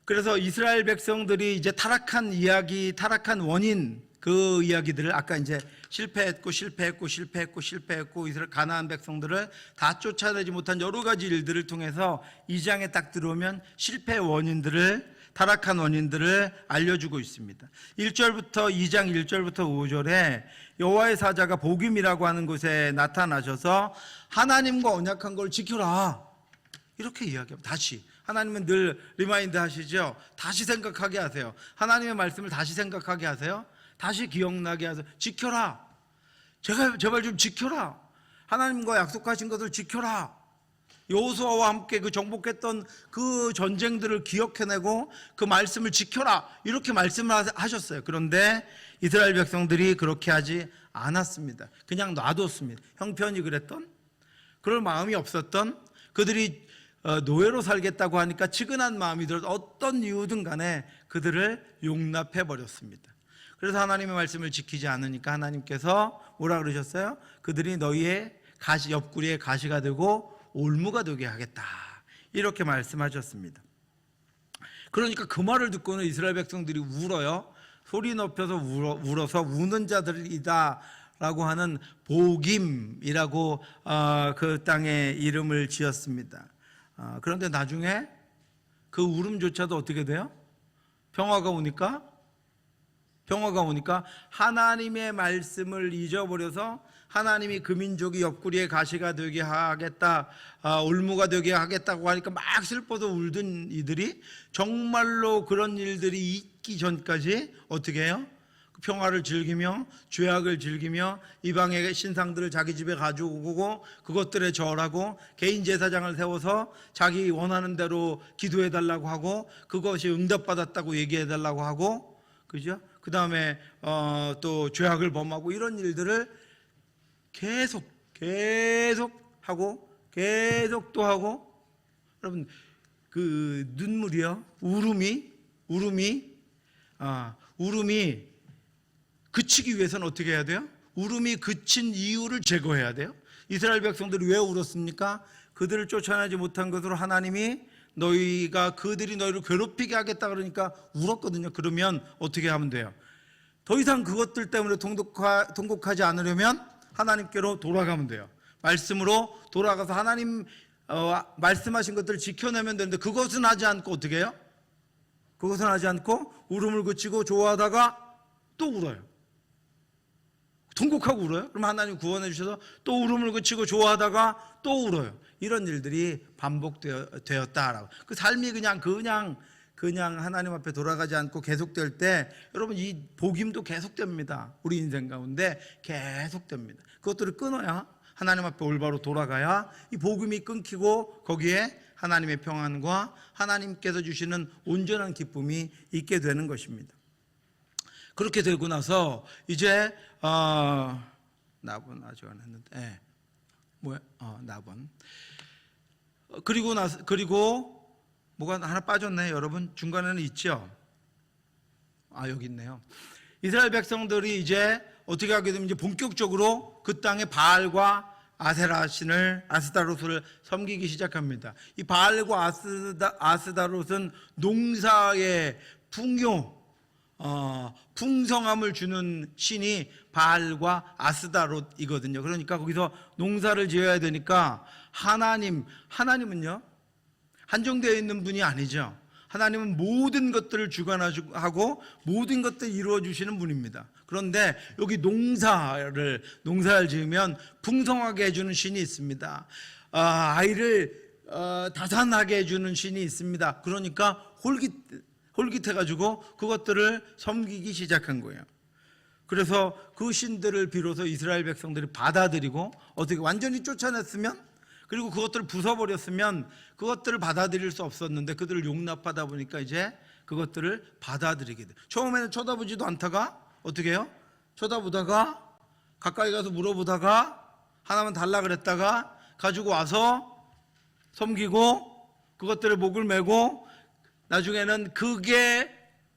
그래서 이스라엘 백성들이 이제 타락한 원인, 그 이야기들을 아까 이제 실패했고 이스라엘 가나안 백성들을 다 쫓아내지 못한 여러 가지 일들을 통해서 2장에 딱 들어오면 실패 원인들을, 타락한 원인들을 알려주고 있습니다. 2장 1절부터 5절에 여호와의 사자가 보김이라고 하는 곳에 나타나셔서 하나님과 언약한 걸 지켜라, 이렇게 이야기합니다. 다시 하나님은 늘 리마인드 하시죠. 다시 생각하게 하세요. 하나님의 말씀을 다시 생각하게 하세요. 다시 기억나게 하세요. 지켜라, 제발 좀 지켜라, 하나님과 약속하신 것을 지켜라. 여호수아와 함께 그 정복했던 그 전쟁들을 기억해내고 그 말씀을 지켜라, 이렇게 말씀을 하셨어요. 그런데 이스라엘 백성들이 그렇게 하지 않았습니다. 그냥 놔뒀습니다. 형편이 그랬던, 그럴 마음이 없었던, 그들이 노예로 살겠다고 하니까 측은한 마음이 들어서 어떤 이유든 간에 그들을 용납해 버렸습니다. 그래서 하나님의 말씀을 지키지 않으니까 하나님께서 뭐라 그러셨어요? 그들이 너희의 옆구리에 가시가 되고 올무가 되게 하겠다, 이렇게 말씀하셨습니다. 그러니까 그 말을 듣고는 이스라엘 백성들이 울어요. 소리 높여서 울어서 우는 자들이다 라고 하는 보김이라고 그 땅에 이름을 지었습니다. 그런데 나중에 그 울음조차도 어떻게 돼요? 평화가 오니까 하나님의 말씀을 잊어버려서 하나님이 그 민족이 옆구리에 가시가 되게 하겠다, 올무가 되게 하겠다고 하니까 막 슬퍼서 울던 이들이 정말로 그런 일들이 있기 전까지 어떻게 해요? 평화를 즐기며 죄악을 즐기며 이방의 신상들을 자기 집에 가지고 그것들에 절하고 개인 제사장을 세워서 자기 원하는 대로 기도해 달라고 하고 그것이 응답받았다고 얘기해 달라고 하고, 그죠? 그 다음에 또 죄악을 범하고 이런 일들을 계속 하고 계속 또 하고. 여러분, 그 눈물이요, 울음이 그치기 위해서는 어떻게 해야 돼요? 울음이 그친 이유를 제거해야 돼요. 이스라엘 백성들이 왜 울었습니까? 그들을 쫓아내지 못한 것으로 하나님이 그들이 너희를 괴롭히게 하겠다 그러니까 울었거든요. 그러면 어떻게 하면 돼요? 더 이상 그것들 때문에 통곡하지 않으려면 하나님께로 돌아가면 돼요. 말씀으로 돌아가서 하나님 말씀하신 것들을 지켜내면 되는데, 그것은 하지 않고 어떻게 해요? 그것은 하지 않고 울음을 그치고 좋아하다가 또 울어요. 통곡하고 울어요. 그럼 하나님 구원해 주셔서 또 울음을 그치고 좋아하다가 또 울어요. 이런 일들이 반복되었다라고. 그 삶이 그냥 하나님 앞에 돌아가지 않고 계속될 때, 여러분, 이 복임도 계속됩니다. 우리 인생 가운데 계속됩니다. 그것들을 끊어야, 하나님 앞에 올바로 돌아가야 이 복음이 끊기고 거기에 하나님의 평안과 하나님께서 주시는 온전한 기쁨이 있게 되는 것입니다. 그렇게 되고 나서 이제 나본 아직 안 했는데, 나본. 그리고 뭐가 하나 빠졌네, 여러분. 중간에는 있죠. 여기 있네요. 이스라엘 백성들이 이제 어떻게 하게 되면 이제 본격적으로 그 땅의 바알과 아세라 신을, 아스다롯을 섬기기 시작합니다. 이 바알과 아스다롯은 농사의 풍성함을 주는 신이 바알과 아스다롯이거든요. 그러니까 거기서 농사를 지어야 되니까 하나님은요, 한정되어 있는 분이 아니죠. 하나님은 모든 것들을 주관하고 모든 것들을 이루어 주시는 분입니다. 그런데 여기 농사를 지으면 풍성하게 해주는 신이 있습니다. 아이를 다산하게 해주는 신이 있습니다. 그러니까 홀깃해가지고 그것들을 섬기기 시작한 거예요. 그래서 그 신들을 비로소 이스라엘 백성들이 받아들이고, 어떻게 완전히 쫓아냈으면, 그리고 그것들을 부숴버렸으면 그것들을 받아들일 수 없었는데, 그들을 용납하다 보니까 이제 그것들을 받아들이게 돼. 처음에는 쳐다보지도 않다가 어떻게 해요? 쳐다보다가 가까이 가서 물어보다가 하나만 달라 그랬다가 가지고 와서 섬기고 그것들의 목을 메고, 나중에는 그게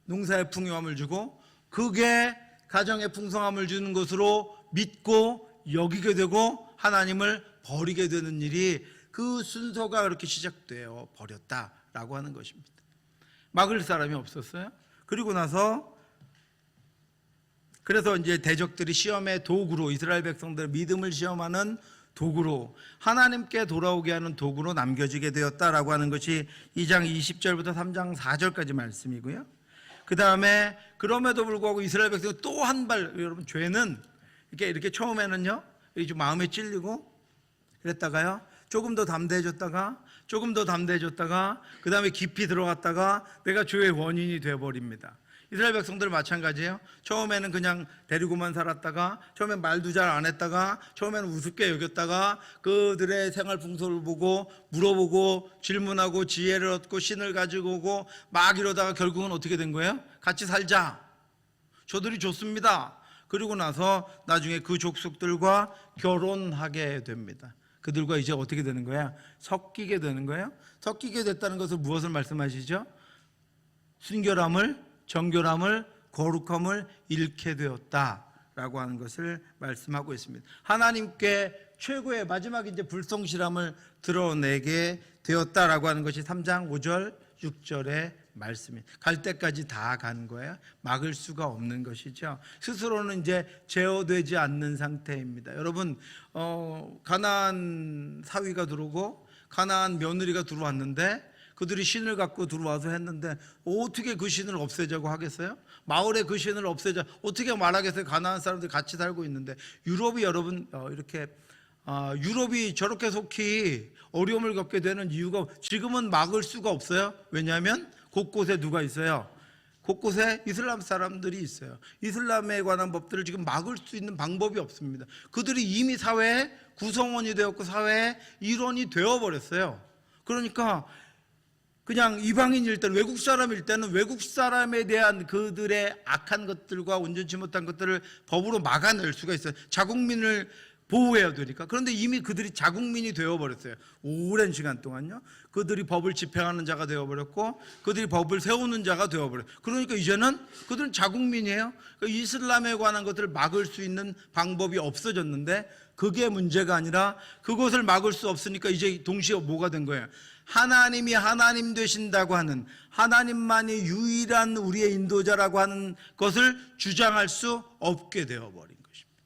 농사의 풍요함을 주고 그게 가정의 풍성함을 주는 것으로 믿고 여기게 되고 하나님을 버리게 되는 일이, 그 순서가 그렇게 시작되어 버렸다라고 하는 것입니다. 막을 사람이 없었어요. 그리고 나서 그래서 이제 대적들이 시험의 도구로, 이스라엘 백성들의 믿음을 시험하는 도구로, 하나님께 돌아오게 하는 도구로 남겨지게 되었다라고 하는 것이 2장 20절부터 3장 4절까지 말씀이고요. 그 다음에 그럼에도 불구하고 이스라엘 백성이 또 한 발, 여러분, 죄는 이렇게 처음에는요, 이렇게 좀 마음에 찔리고 그랬다가요, 조금 더 담대해졌다가 그 다음에 깊이 들어갔다가 내가 죄의 원인이 되어버립니다. 이스라엘 백성들 마찬가지예요. 처음에는 그냥 데리고만 살았다가, 처음엔 말도 잘 안 했다가, 처음에는 우습게 여겼다가, 그들의 생활 풍속을 보고 물어보고 질문하고 지혜를 얻고 신을 가지고 오고 막 이러다가 결국은 어떻게 된 거예요? 같이 살자, 저들이 좋습니다. 그리고 나서 나중에 그 족속들과 결혼하게 됩니다. 그들과 이제 어떻게 되는 거야? 섞이게 되는 거예요. 섞이게 됐다는 것을 무엇을 말씀하시죠? 순결함을, 정결함을, 거룩함을 잃게 되었다라고 하는 것을 말씀하고 있습니다. 하나님께 최고의 마지막 이제 불성실함을 드러내게 되었다라고 하는 것이 3장 5절 6절의 말씀입니다. 갈 때까지 다 간 거예요. 막을 수가 없는 것이죠. 스스로는 이제 제어되지 않는 상태입니다. 여러분, 가나안 사위가 들어오고 가나안 며느리가 들어왔는데, 그들이 신을 갖고 들어와서 했는데 어떻게 그 신을 없애자고 하겠어요? 마을에 그 신을 없애자 어떻게 말하겠어요? 가나안 사람들이 같이 살고 있는데. 유럽이, 여러분, 유럽이 저렇게 속히 어려움을 겪게 되는 이유가, 지금은 막을 수가 없어요. 왜냐하면 곳곳에 누가 있어요? 곳곳에 이슬람 사람들이 있어요. 이슬람에 관한 법들을 지금 막을 수 있는 방법이 없습니다. 그들이 이미 사회의 구성원이 되었고 사회의 일원이 되어버렸어요. 그러니까 그냥 이방인일 때는, 외국 사람일 때는 외국 사람에 대한 그들의 악한 것들과 온전치 못한 것들을 법으로 막아낼 수가 있어요. 자국민을 보호해야 되니까. 그런데 이미 그들이 자국민이 되어버렸어요. 오랜 시간 동안요. 그들이 법을 집행하는 자가 되어버렸고 그들이 법을 세우는 자가 되어버렸어요. 그러니까 이제는 그들은 자국민이에요. 그러니까 이슬람에 관한 것들을 막을 수 있는 방법이 없어졌는데, 그게 문제가 아니라 그것을 막을 수 없으니까 이제 동시에 뭐가 된 거예요? 하나님이 하나님 되신다고 하는, 하나님만이 유일한 우리의 인도자라고 하는 것을 주장할 수 없게 되어버린 것입니다.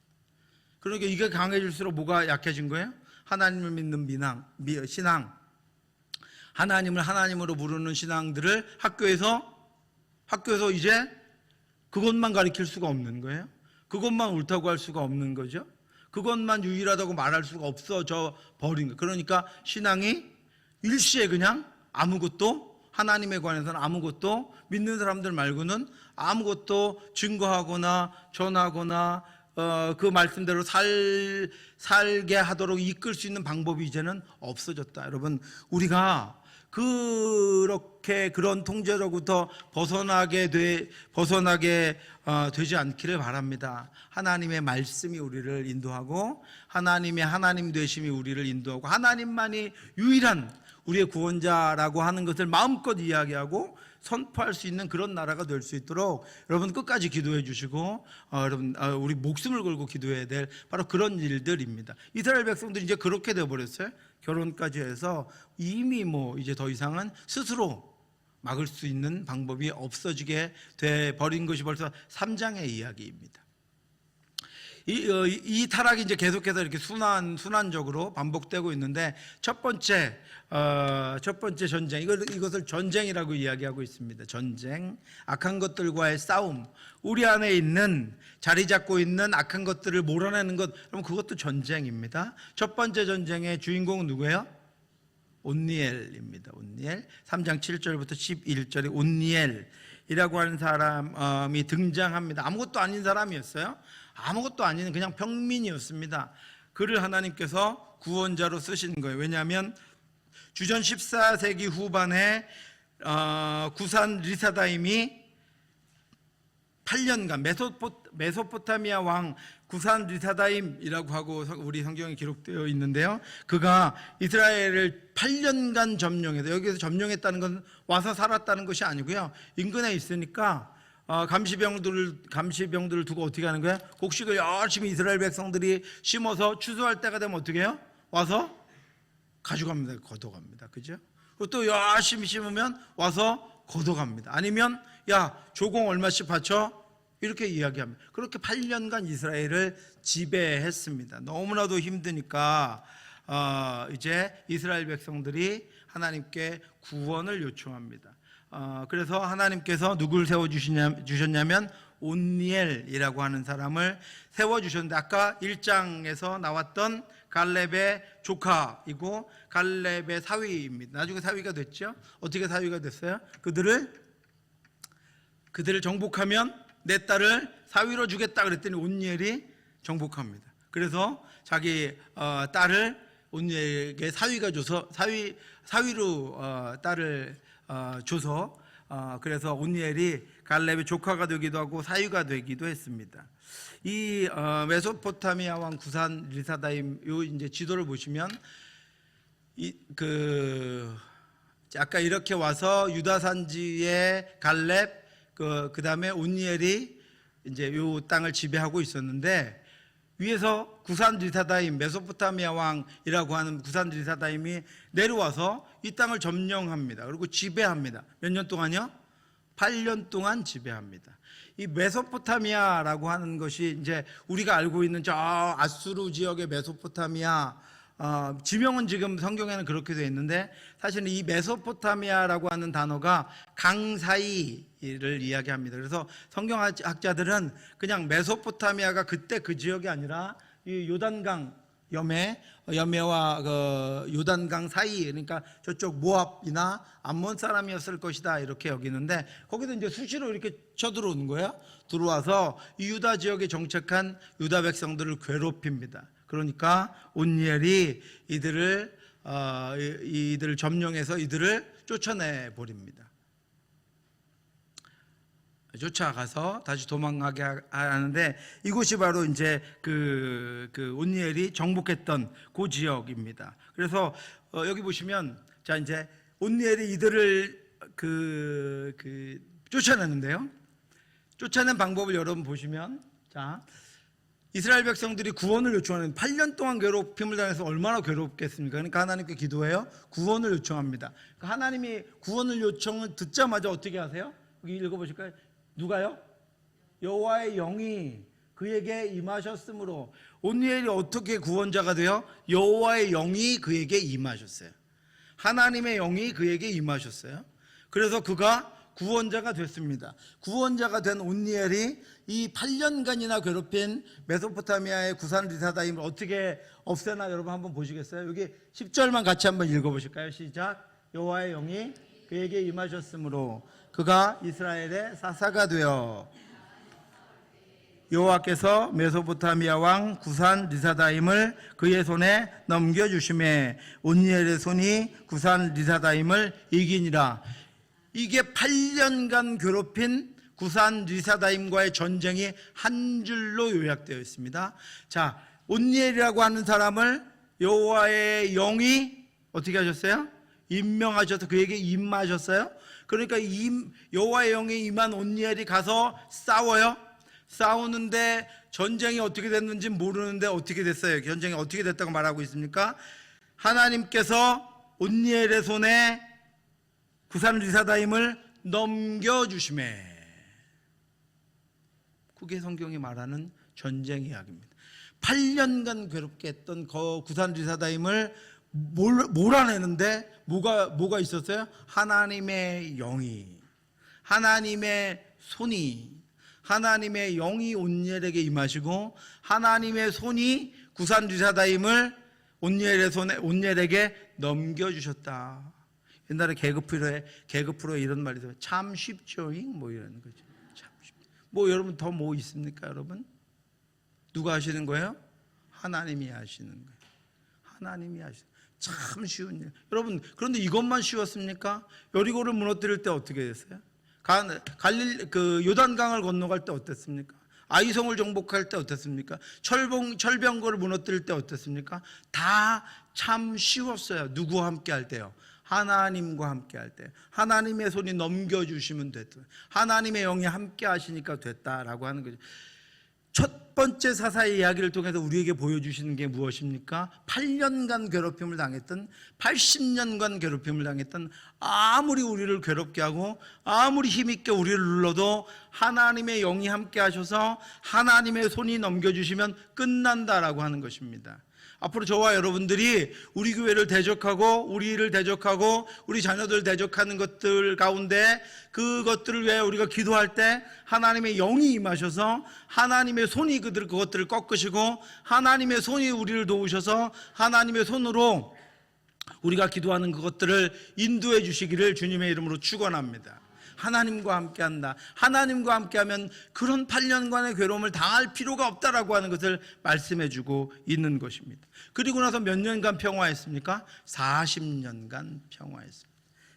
그러니까 이게 강해질수록 뭐가 약해진 거예요? 하나님을 믿는 신앙, 하나님을 하나님으로 부르는 신앙들을 학교에서 이제 그것만 가르칠 수가 없는 거예요. 그것만 옳다고 할 수가 없는 거죠. 그것만 유일하다고 말할 수가 없어져 버린 거예요. 그러니까 신앙이 일시에 그냥 아무것도, 하나님에 관해서는 아무것도, 믿는 사람들 말고는 아무것도 증거하거나 전하거나 그 말씀대로 살게 하도록 이끌 수 있는 방법이 이제는 없어졌다. 여러분, 우리가 그렇게 그런 통제로부터 벗어나게 되지 않기를 바랍니다. 하나님의 말씀이 우리를 인도하고 하나님의 하나님 되심이 우리를 인도하고 하나님만이 유일한 우리의 구원자라고 하는 것을 마음껏 이야기하고 선포할 수 있는 그런 나라가 될 수 있도록 여러분 끝까지 기도해 주시고 여러분 우리 목숨을 걸고 기도해야 될 바로 그런 일들입니다. 이스라엘 백성들이 이제 그렇게 되어버렸어요. 결혼까지 해서 이미 이제 더 이상은 스스로 막을 수 있는 방법이 없어지게 돼 버린 것이 벌써 3장의 이야기입니다. 이 타락이 이제 계속해서 이렇게 순환적으로 반복되고 있는데, 첫 번째 전쟁, 이것을 전쟁이라고 이야기하고 있습니다. 전쟁, 악한 것들과의 싸움, 우리 안에 있는, 자리 잡고 있는 악한 것들을 몰아내는 것, 그럼 그것도 전쟁입니다. 첫 번째 전쟁의 주인공은 누구예요? 온니엘입니다. 온니엘. 3장 7절부터 11절에 온니엘이라고 하는 사람이 등장합니다. 아무것도 아닌 사람이었어요. 아무것도 아닌 그냥 평민이었습니다. 그를 하나님께서 구원자로 쓰신 거예요. 왜냐하면 주전 14세기 후반에 구산 리사다임이 8년간 메소포타미아 왕 구산 리사다임이라고 하고 우리 성경에 기록되어 있는데요, 그가 이스라엘을 8년간 점령해서, 여기서 점령했다는 건 와서 살았다는 것이 아니고요, 인근에 있으니까 감시병들을 두고 어떻게 하는 거야? 곡식을 열심히 이스라엘 백성들이 심어서 추수할 때가 되면 어떻게 해요? 와서 가져갑니다. 걷어갑니다. 그죠? 그리고 또 열심히 심으면 와서 걷어갑니다. 아니면 야, 조공 얼마씩 바쳐? 이렇게 이야기합니다. 그렇게 8년간 이스라엘을 지배했습니다. 너무나도 힘드니까 이제 이스라엘 백성들이 하나님께 구원을 요청합니다. 그래서 하나님께서 누굴 세워주셨냐면 온니엘이라고 하는 사람을 세워주셨는데, 아까 1장에서 나왔던 갈렙의 조카이고 갈렙의 사위입니다. 나중에 사위가 됐죠. 어떻게 사위가 됐어요? 그들을 정복하면 내 딸을 사위로 주겠다 그랬더니 온니엘이 정복합니다. 그래서 자기 딸을 온니엘에게 사위가 줘서 사위로 딸을 줘서 그래서 온니엘이 갈렙의 조카가 되기도 하고 사위가 되기도 했습니다. 이 메소포타미아 왕 구산 리사다임 요 이제 지도를 보시면 아까 이렇게 와서 유다 산지의 갈렙 그다음에 온니엘이 이제 요 땅을 지배하고 있었는데, 위에서 구산 리사다임, 메소포타미아 왕이라고 하는 구산 리사다임이 내려와서 이 땅을 점령합니다. 그리고 지배합니다. 몇 년 동안요? 8년 동안 지배합니다. 이 메소포타미아라고 하는 것이 이제 우리가 알고 있는 저 아수르 지역의 메소포타미아, 지명은 지금 성경에는 그렇게 되어 있는데, 사실은 이 메소포타미아라고 하는 단어가 강 사이를 이야기합니다. 그래서 성경학자들은 그냥 메소포타미아가 그때 그 지역이 아니라 이 요단강 여매와 그 요단강 사이, 그러니까 저쪽 모압이나 암몬 사람이었을 것이다 이렇게 여기는데, 거기도 이제 수시로 이렇게 쳐들어오는 거예요. 들어와서 이 유다 지역에 정착한 유다 백성들을 괴롭힙니다. 그러니까 온니엘이 이들을 점령해서 이들을 쫓아내 버립니다. 쫓아가서 다시 도망가게 하는데, 이곳이 바로 이제 그 온니엘이 정복했던 그 지역입니다. 그래서 여기 보시면, 자 이제 온니엘이 이들을 쫓아내는데요. 쫓아낸 방법을 여러분 보시면, 자 이스라엘 백성들이 구원을 요청하는, 8년 동안 괴롭힘을 당해서 얼마나 괴롭겠습니까? 그러니까 하나님께 기도해요. 구원을 요청합니다. 그러니까 하나님이 구원을 요청을 듣자마자 어떻게 하세요? 여기 읽어보실까요? 누가요? 여호와의 영이 그에게 임하셨으므로. 온니엘이 어떻게 구원자가 돼요? 여호와의 영이 그에게 임하셨어요. 하나님의 영이 그에게 임하셨어요. 그래서 그가 구원자가 됐습니다. 구원자가 된 온니엘이 이 8년간이나 괴롭힌 메소포타미아의 구산 리사다임을 어떻게 없애나 여러분 한번 보시겠어요? 여기 10절만 같이 한번 읽어보실까요? 시작. 여호와의 영이 그에게 임하셨으므로 그가 이스라엘의 사사가 되어 여호와께서 메소포타미아 왕 구산 리사다임을 그의 손에 넘겨주심에 온니엘의 손이 구산 리사다임을 이기니라. 이게 8년간 괴롭힌 구산 리사다임과의 전쟁이 한 줄로 요약되어 있습니다. 자, 온니엘이라고 하는 사람을 여호와의 영이 어떻게 하셨어요? 임명하셔서 그에게 임하셨어요. 그러니까 여호와의 영이 임한 온니엘이 가서 싸워요. 싸우는데 전쟁이 어떻게 됐는지 모르는데 어떻게 됐어요? 전쟁이 어떻게 됐다고 말하고 있습니까? 하나님께서 온니엘의 손에 구산 리사다임을 넘겨주심에. 그게 성경이 말하는 전쟁 이야기입니다. 8년간 괴롭게 했던 그 구산 리사다임을 몰아내는데 뭐가 있었어요? 하나님의 영이, 하나님의 손이, 하나님의 영이 온니엘에게 임하시고 하나님의 손이 구산 리사다임을 온니엘에게 넘겨주셨다. 옛날에 개그 프로에 이런 말이 있어요. 참 쉽죠잉 뭐 이런 거죠. 참 쉽. 뭐 여러분 더 뭐 있습니까, 여러분? 누가 하시는 거예요? 하나님이 하시는 거예요. 하나님이 하시는. 참 쉬운 일. 여러분, 그런데 이것만 쉬웠습니까? 여리고를 무너뜨릴 때 어떻게 됐어요? 요단강을 건너갈 때 어땠습니까? 아이성을 정복할 때 어땠습니까? 철병거를 무너뜨릴 때 어땠습니까? 다 참 쉬웠어요. 누구와 함께 할 때요? 하나님과 함께 할 때. 하나님의 손이 넘겨주시면 됐다. 하나님의 영이 함께 하시니까 됐다라고 하는 거죠. 첫 번째 사사의 이야기를 통해서 우리에게 보여주시는 게 무엇입니까? 8년간 괴롭힘을 당했던, 80년간 괴롭힘을 당했던, 아무리 우리를 괴롭게 하고 아무리 힘있게 우리를 눌러도 하나님의 영이 함께 하셔서 하나님의 손이 넘겨주시면 끝난다라고 하는 것입니다. 앞으로 저와 여러분들이 우리 교회를 대적하고 우리를 대적하고 우리 자녀들 대적하는 것들 가운데 그것들을 위해 우리가 기도할 때 하나님의 영이 임하셔서 하나님의 손이 그것들을 꺾으시고 하나님의 손이 우리를 도우셔서 하나님의 손으로 우리가 기도하는 그것들을 인도해 주시기를 주님의 이름으로 축원합니다. 하나님과 함께한다. 하나님과 함께하면 그런 8년간의 괴로움을 당할 필요가 없다라고 하는 것을 말씀해주고 있는 것입니다. 그리고 나서 몇 년간 평화했습니까? 40년간 평화했습니다.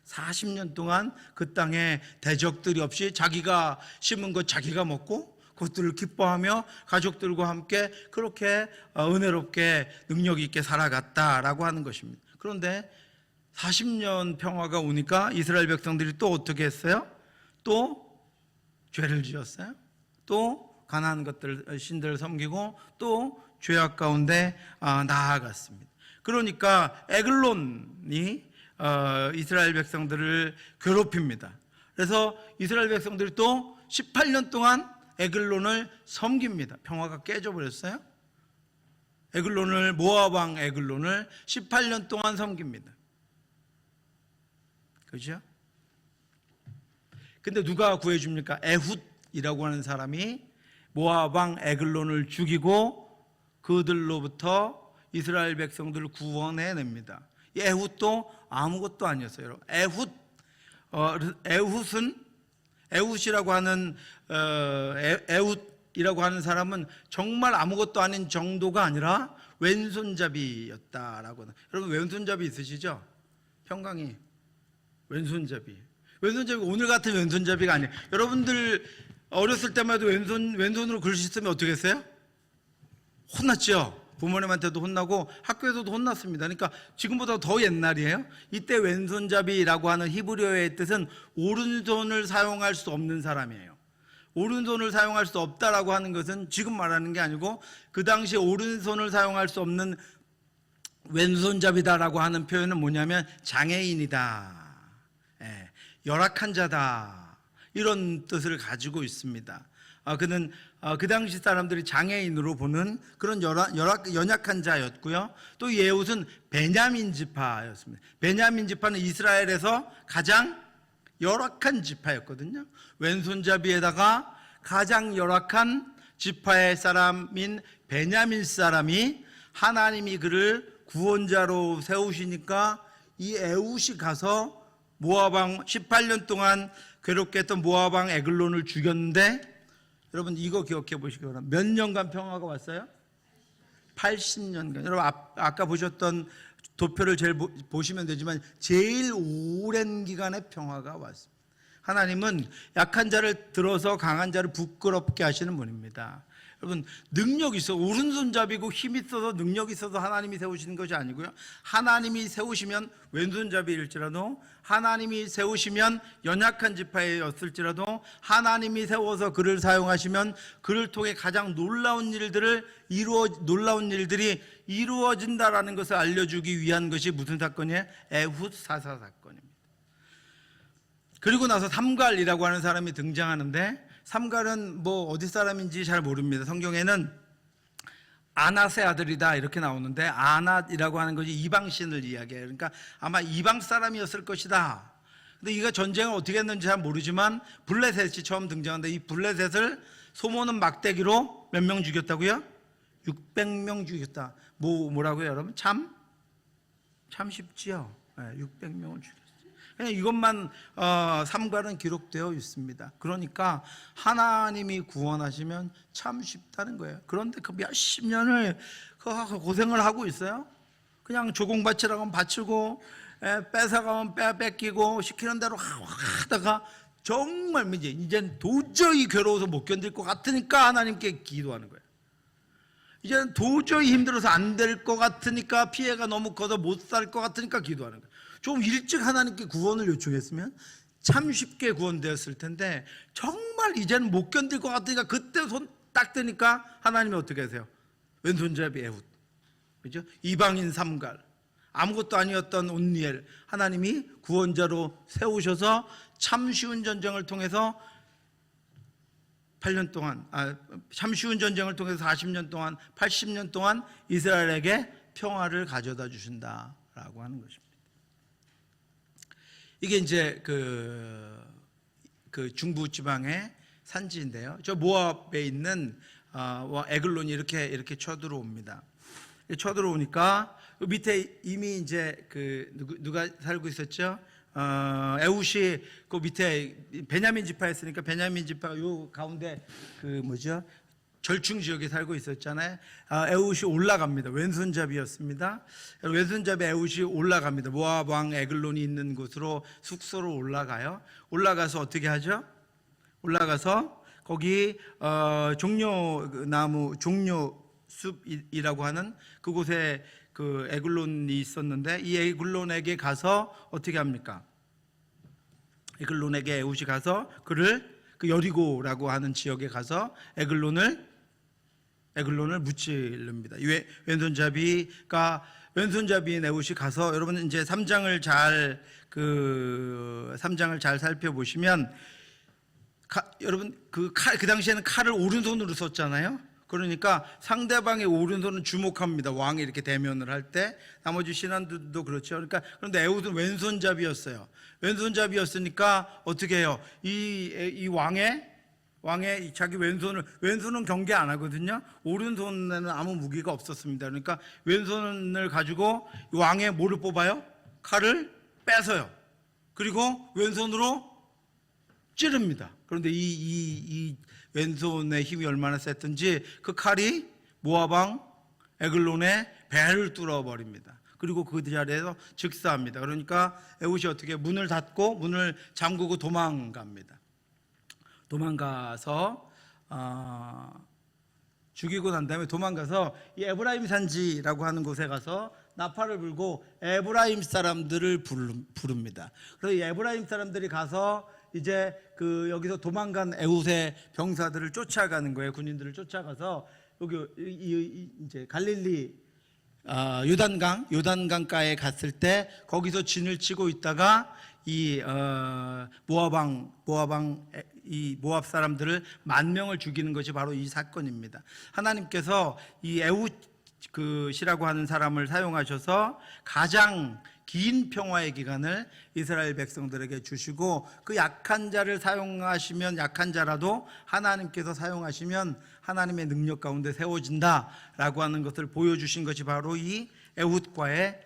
40년 동안 그 땅에 대적들이 없이 자기가 심은 것 자기가 먹고 그것들을 기뻐하며 가족들과 함께 그렇게 은혜롭게 능력 있게 살아갔다라고 하는 것입니다. 그런데 40년 평화가 오니까 이스라엘 백성들이 또 어떻게 했어요? 또 죄를 지었어요. 또 가나안 신들을 섬기고 또 죄악 가운데 나아갔습니다. 그러니까 에글론이 이스라엘 백성들을 괴롭힙니다. 그래서 이스라엘 백성들이 또 18년 동안 에글론을 섬깁니다. 평화가 깨져버렸어요. 모압 왕 에글론을 18년 동안 섬깁니다. 그렇죠? 근데 누가 구해줍니까? 에훗이라고 하는 사람이 모압 왕 에글론을 죽이고 그들로부터 이스라엘 백성들을 구원해냅니다. 에훗도 아무것도 아니었어요. 에훗이라고 하는 에훗이라고 하는 사람은 정말 아무것도 아닌 정도가 아니라 왼손잡이였다라고. 여러분 왼손잡이 있으시죠? 평강이 왼손잡이 오늘 같은 왼손잡이가 아니에요. 여러분들 어렸을 때만 해도 왼손으로 글씨 쓰면 어떻게 했어요? 혼났죠. 부모님한테도 혼나고 학교에서도 혼났습니다. 그러니까 지금보다 더 옛날이에요. 이때 왼손잡이라고 하는 히브리어의 뜻은 오른손을 사용할 수 없는 사람이에요. 오른손을 사용할 수 없다라고 하는 것은 지금 말하는 게 아니고 그 당시 오른손을 사용할 수 없는 왼손잡이다라고 하는 표현은 뭐냐면 장애인이다, 열악한 자다, 이런 뜻을 가지고 있습니다. 그는 그 당시 사람들이 장애인으로 보는 그런 연약한 자였고요. 또 에훗은 베냐민 지파였습니다. 베냐민 지파는 이스라엘에서 가장 열악한 지파였거든요. 왼손잡이에다가 가장 열악한 지파의 사람인 베냐민 사람이 하나님이 그를 구원자로 세우시니까 이 에훗이 가서 모압왕 18년 동안 괴롭게 했던 모압왕 에글론을 죽였는데, 여러분 이거 기억해 보시기 바랍니다. 몇 년간 평화가 왔어요? 80년간. 여러분 아까 보셨던 도표를 제일 보시면 되지만 제일 오랜 기간의 평화가 왔습니다. 하나님은 약한 자를 들어서 강한 자를 부끄럽게 하시는 분입니다. 여러분 능력이 있어, 오른손잡이고 힘이 있어서 능력이 있어서 하나님이 세우시는 것이 아니고요. 하나님이 세우시면 왼손잡이일지라도, 하나님이 세우시면 연약한 지파였을지라도, 하나님이 세워서 그를 사용하시면 그를 통해 가장 놀라운 일들이 이루어진다라는 것을 알려주기 위한 것이 무슨 사건이에요? 에훗 사사 사건입니다. 그리고 나서 삼갈이라고 하는 사람이 등장하는데, 삼갈은 뭐 어디 사람인지 잘 모릅니다. 성경에는 아낫의 아들이다 이렇게 나오는데, 아낫이라고 하는 것이 이방신을 이야기해요. 그러니까 아마 이방 사람이었을 것이다. 근데 이가 전쟁을 어떻게 했는지 잘 모르지만 블레셋이 처음 등장하는데, 이 블레셋을 소모는 막대기로 몇 명 죽였다고요? 600명 죽였다. 뭐라고요 여러분? 참 쉽지요. 600명을 죽였어요. 그냥 이것만 삼갈은 기록되어 있습니다. 그러니까 하나님이 구원하시면 참 쉽다는 거예요. 그런데 그 몇십 년을 고생을 하고 있어요. 그냥 조공바치라고 하면 바치고, 뺏어가면 뺏기고, 시키는 대로 하다가 정말 이제는 도저히 괴로워서 못 견딜 것 같으니까 하나님께 기도하는 거예요. 이제는 도저히 힘들어서 안 될 것 같으니까, 피해가 너무 커서 못 살 것 같으니까 기도하는 거예요. 좀 일찍 하나님께 구원을 요청했으면 참 쉽게 구원되었을 텐데, 정말 이제는 못 견딜 것 같으니까 그때 손 딱 대니까 하나님이 어떻게 하세요? 왼손잡이 에훗, 그죠? 이방인 삼갈, 아무것도 아니었던 온니엘, 하나님이 구원자로 세우셔서 참 쉬운 전쟁을 통해서 8년 동안, 참 쉬운 전쟁을 통해서 40년 동안, 80년 동안 이스라엘에게 평화를 가져다 주신다라고 하는 것입니다. 이게 이제 그 중부 지방의 산지인데요. 저 모압에 있는 에글론이 이렇게 쳐들어옵니다. 쳐들어오니까 그 밑에 이미 이제 누가 살고 있었죠? 에훗이 그 밑에 베냐민 지파였으니까, 베냐민 지파 요 가운데 절충 지역에 살고 있었잖아요. 에훗이 올라갑니다. 왼손잡이였습니다. 왼손잡이 에훗이 올라갑니다. 모압 왕 에글론이 있는 곳으로 숙소로 올라가요. 올라가서 어떻게 하죠? 올라가서 거기 종려나무, 종려숲이라고 하는 그곳에 그 에글론이 있었는데, 이 에글론에게 가서 어떻게 합니까? 에글론에게 에훗이 가서 그를 그 여리고라고 하는 지역에 가서 에글론을 무찌릅니다. 왼손잡이인 에훗이 가서, 여러분 이제 3장을 잘 살펴보시면, 여러분 그 당시에는 칼을 오른손으로 썼잖아요. 그러니까 상대방의 오른손은 주목합니다. 왕이 이렇게 대면을 할 때. 나머지 신하들도 그렇죠. 그런데 에훗은 왼손잡이였어요. 왼손잡이였으니까 어떻게 해요? 이 왕의 왕의 자기 왼손은 경계 안 하거든요. 오른손에는 아무 무기가 없었습니다. 그러니까 왼손을 가지고 왕의 뭐를 뽑아요? 칼을 빼서요. 그리고 왼손으로 찌릅니다. 그런데 이 왼손의 힘이 얼마나 셌던지 그 칼이 모압 왕 에글론의 배를 뚫어버립니다. 그리고 그 자리에서 즉사합니다. 그러니까 에훗이 어떻게 문을 닫고 문을 잠그고 도망갑니다. 도망가서 죽이고 난 다음에 도망가서 이 에브라임 산지라고 하는 곳에 가서 나팔을 불고 에브라임 사람들을 부릅니다. 그래서 이 에브라임 사람들이 가서 이제 그 여기서 도망간 에훗의 병사들을 쫓아가는 거예요. 군인들을 쫓아가서 여기 이제 갈릴리 요단강가에 갔을 때 거기서 진을 치고 있다가 이 모압 사람들을 10,000명을 죽이는 것이 바로 이 사건입니다. 하나님께서 이 에훗이라고 하는 사람을 사용하셔서 가장 긴 평화의 기간을 이스라엘 백성들에게 주시고 그 약한 자를 사용하시면 약한 자라도 하나님께서 사용하시면 하나님의 능력 가운데 세워진다라고 하는 것을 보여주신 것이 바로 이 에훗의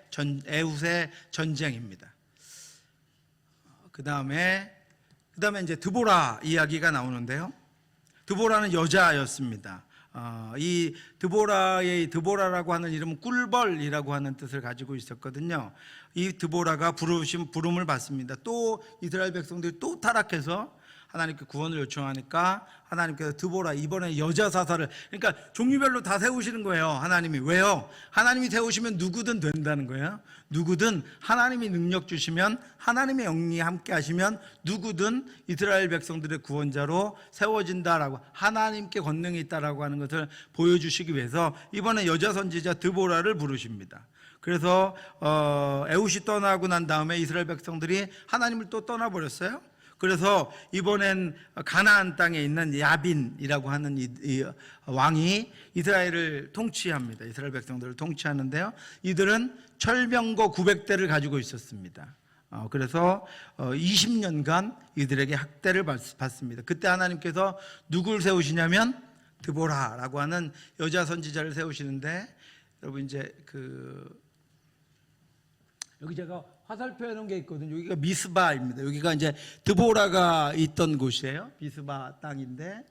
전쟁입니다. 그 다음에 이제 드보라 이야기가 나오는데요. 드보라는 여자였습니다. 이 드보라라고 하는 이름은 꿀벌이라고 하는 뜻을 가지고 있었거든요. 이 드보라가 부름을 받습니다. 또 이스라엘 백성들이 또 타락해서 하나님께 구원을 요청하니까 하나님께서 드보라 이번에 여자 사사를 그러니까 종류별로 다 세우시는 거예요. 하나님이. 왜요? 하나님이 세우시면 누구든 된다는 거예요. 누구든 하나님이 능력 주시면 하나님의 영이 함께 하시면 누구든 이스라엘 백성들의 구원자로 세워진다라고 하나님께 권능이 있다라고 하는 것을 보여주시기 위해서 이번에 여자 선지자 드보라를 부르십니다. 그래서 에훗이 떠나고 난 다음에 이스라엘 백성들이 하나님을 또 떠나버렸어요. 그래서 이번엔 가나안 땅에 있는 야빈이라고 하는 이 왕이 이스라엘을 통치합니다. 이스라엘 백성들을 통치하는데요. 이들은 철병거 900대를 가지고 있었습니다. 그래서 20년간 이들에게 학대를 받습니다. 그때 하나님께서 누굴 세우시냐면 드보라라고 하는 여자 선지자를 세우시는데 여러분 이제 여기 제가 화살표 해놓은 게 있거든요. 여기가 미스바입니다. 여기가 이제 드보라가 있던 곳이에요. 미스바 땅인데,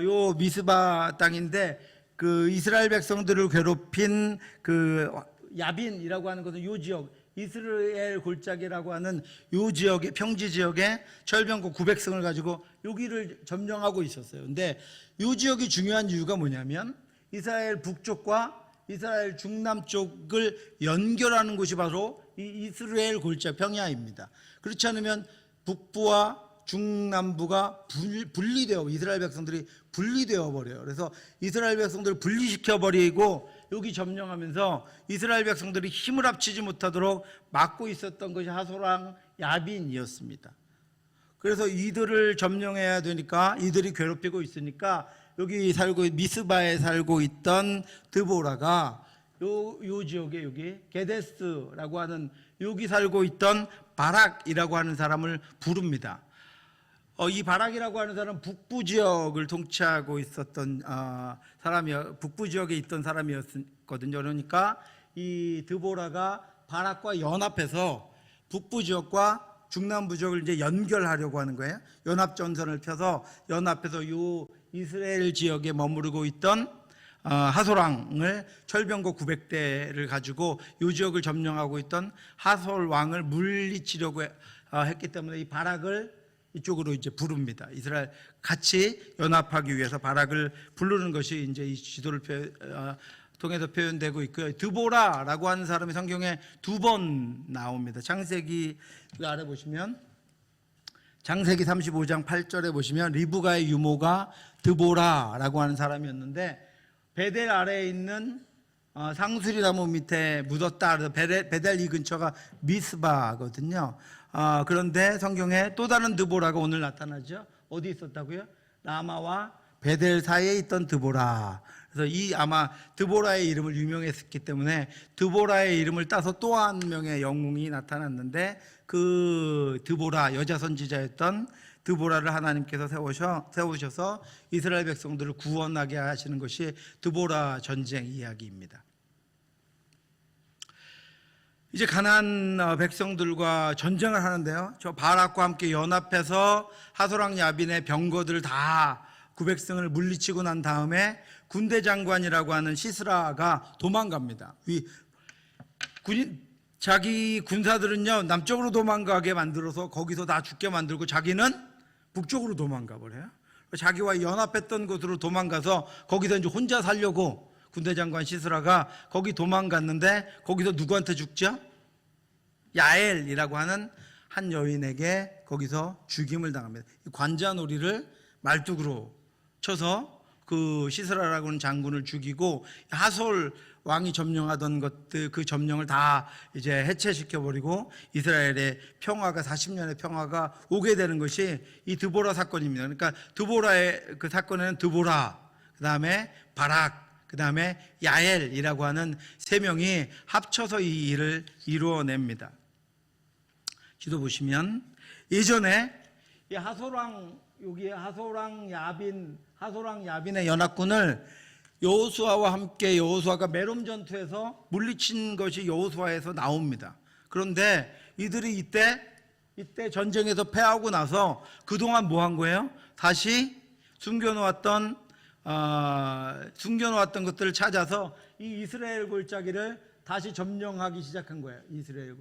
요 미스바 땅인데, 그 이스라엘 백성들을 괴롭힌 그 야빈이라고 하는 것은 요 지역, 이스라엘 골짜기라고 하는 요 지역의 평지 지역에 철병거 900승을 가지고 여기를 점령하고 있었어요. 근데 요 지역이 중요한 이유가 뭐냐면 이스라엘 북쪽과 이스라엘 중남쪽을 연결하는 곳이 바로 이 이스라엘 골짜 평야입니다. 그렇지 않으면 북부와 중남부가 분리되어 이스라엘 백성들이 분리되어 버려요. 그래서 이스라엘 백성들을 분리시켜 버리고 여기 점령하면서 이스라엘 백성들이 힘을 합치지 못하도록 막고 있었던 것이 하소랑 야빈이었습니다. 그래서 이들을 점령해야 되니까 이들이 괴롭히고 있으니까 여기 미스바에 살고 있던 드보라가 요 지역에 여기 게데스라고 하는 여기 살고 있던 바락이라고 하는 사람을 부릅니다. 이 바락이라고 하는 사람은 북부 지역을 통치하고 있었던 북부 지역에 있던 사람이었거든요. 그러니까 이 드보라가 바락과 연합해서 북부 지역과 중남부 지역을 이제 연결하려고 하는 거예요. 연합 전선을 펴서 연합해서 요 이스라엘 지역에 머무르고 있던 하솔왕을 철병거 900대를 가지고 이 지역을 점령하고 있던 하솔 왕을 물리치려고 했기 때문에 이 바락을 이쪽으로 이제 부릅니다. 이스라엘 같이 연합하기 위해서 바락을 부르는 것이 이제 이 지도를 통해서 표현되고 있고요. 드보라라고 하는 사람이 성경에 2번 나옵니다. 창세기 아래 보시면 창세기 35장 8절에 보시면 리브가의 유모가 드보라라고 하는 사람이었는데 베델 아래에 있는 상수리나무 밑에 묻었다. 그래서 베델 이 근처가 미스바거든요. 그런데 성경에 또 다른 드보라가 오늘 나타나죠. 어디 있었다고요? 라마와 베델 사이에 있던 드보라. 그래서 이 아마 드보라의 이름을 유명했기 때문에 드보라의 이름을 따서 또 한 명의 영웅이 나타났는데 그 드보라, 여자 선지자였던 드보라를 하나님께서 세우셔서 이스라엘 백성들을 구원하게 하시는 것이 드보라 전쟁 이야기입니다. 이제 가나안 백성들과 전쟁을 하는데요, 저 바락과 함께 연합해서 하소랑 야빈의 병거들을 다 900승을 물리치고 난 다음에 군대 장관이라고 하는 시스라가 도망갑니다. 자기 군사들은요, 남쪽으로 도망가게 만들어서 거기서 다 죽게 만들고 자기는 북쪽으로 도망가 버려요. 자기와 연합했던 곳으로 도망가서 거기서 이제 혼자 살려고 군대 장관 시스라가 거기 도망갔는데 거기서 누구한테 죽죠? 야엘이라고 하는 한 여인에게 거기서 죽임을 당합니다. 관자놀이를 말뚝으로 쳐서 그 시스라라고 하는 장군을 죽이고 하솔 왕이 점령하던 것들, 그 점령을 다 이제 해체시켜 버리고 이스라엘의 평화가, 40년의 평화가 오게 되는 것이 이 드보라 사건입니다. 그러니까 드보라의 그 사건에는 드보라, 그 다음에 바락, 그 다음에 야엘이라고 하는 세 명이 합쳐서 이 일을 이루어냅니다. 지도 보시면 예전에 이 여기 하소랑 야빈의 연합군을 여호수아와 함께 여호수아가 메롬 전투에서 물리친 것이 여호수아에서 나옵니다. 그런데 이들이 이때 전쟁에서 패하고 나서 그동안 뭐 한 거예요? 다시 숨겨놓았던 것들을 찾아서 이 이스라엘 골짜기를 다시 점령하기 시작한 거예요. 이스라엘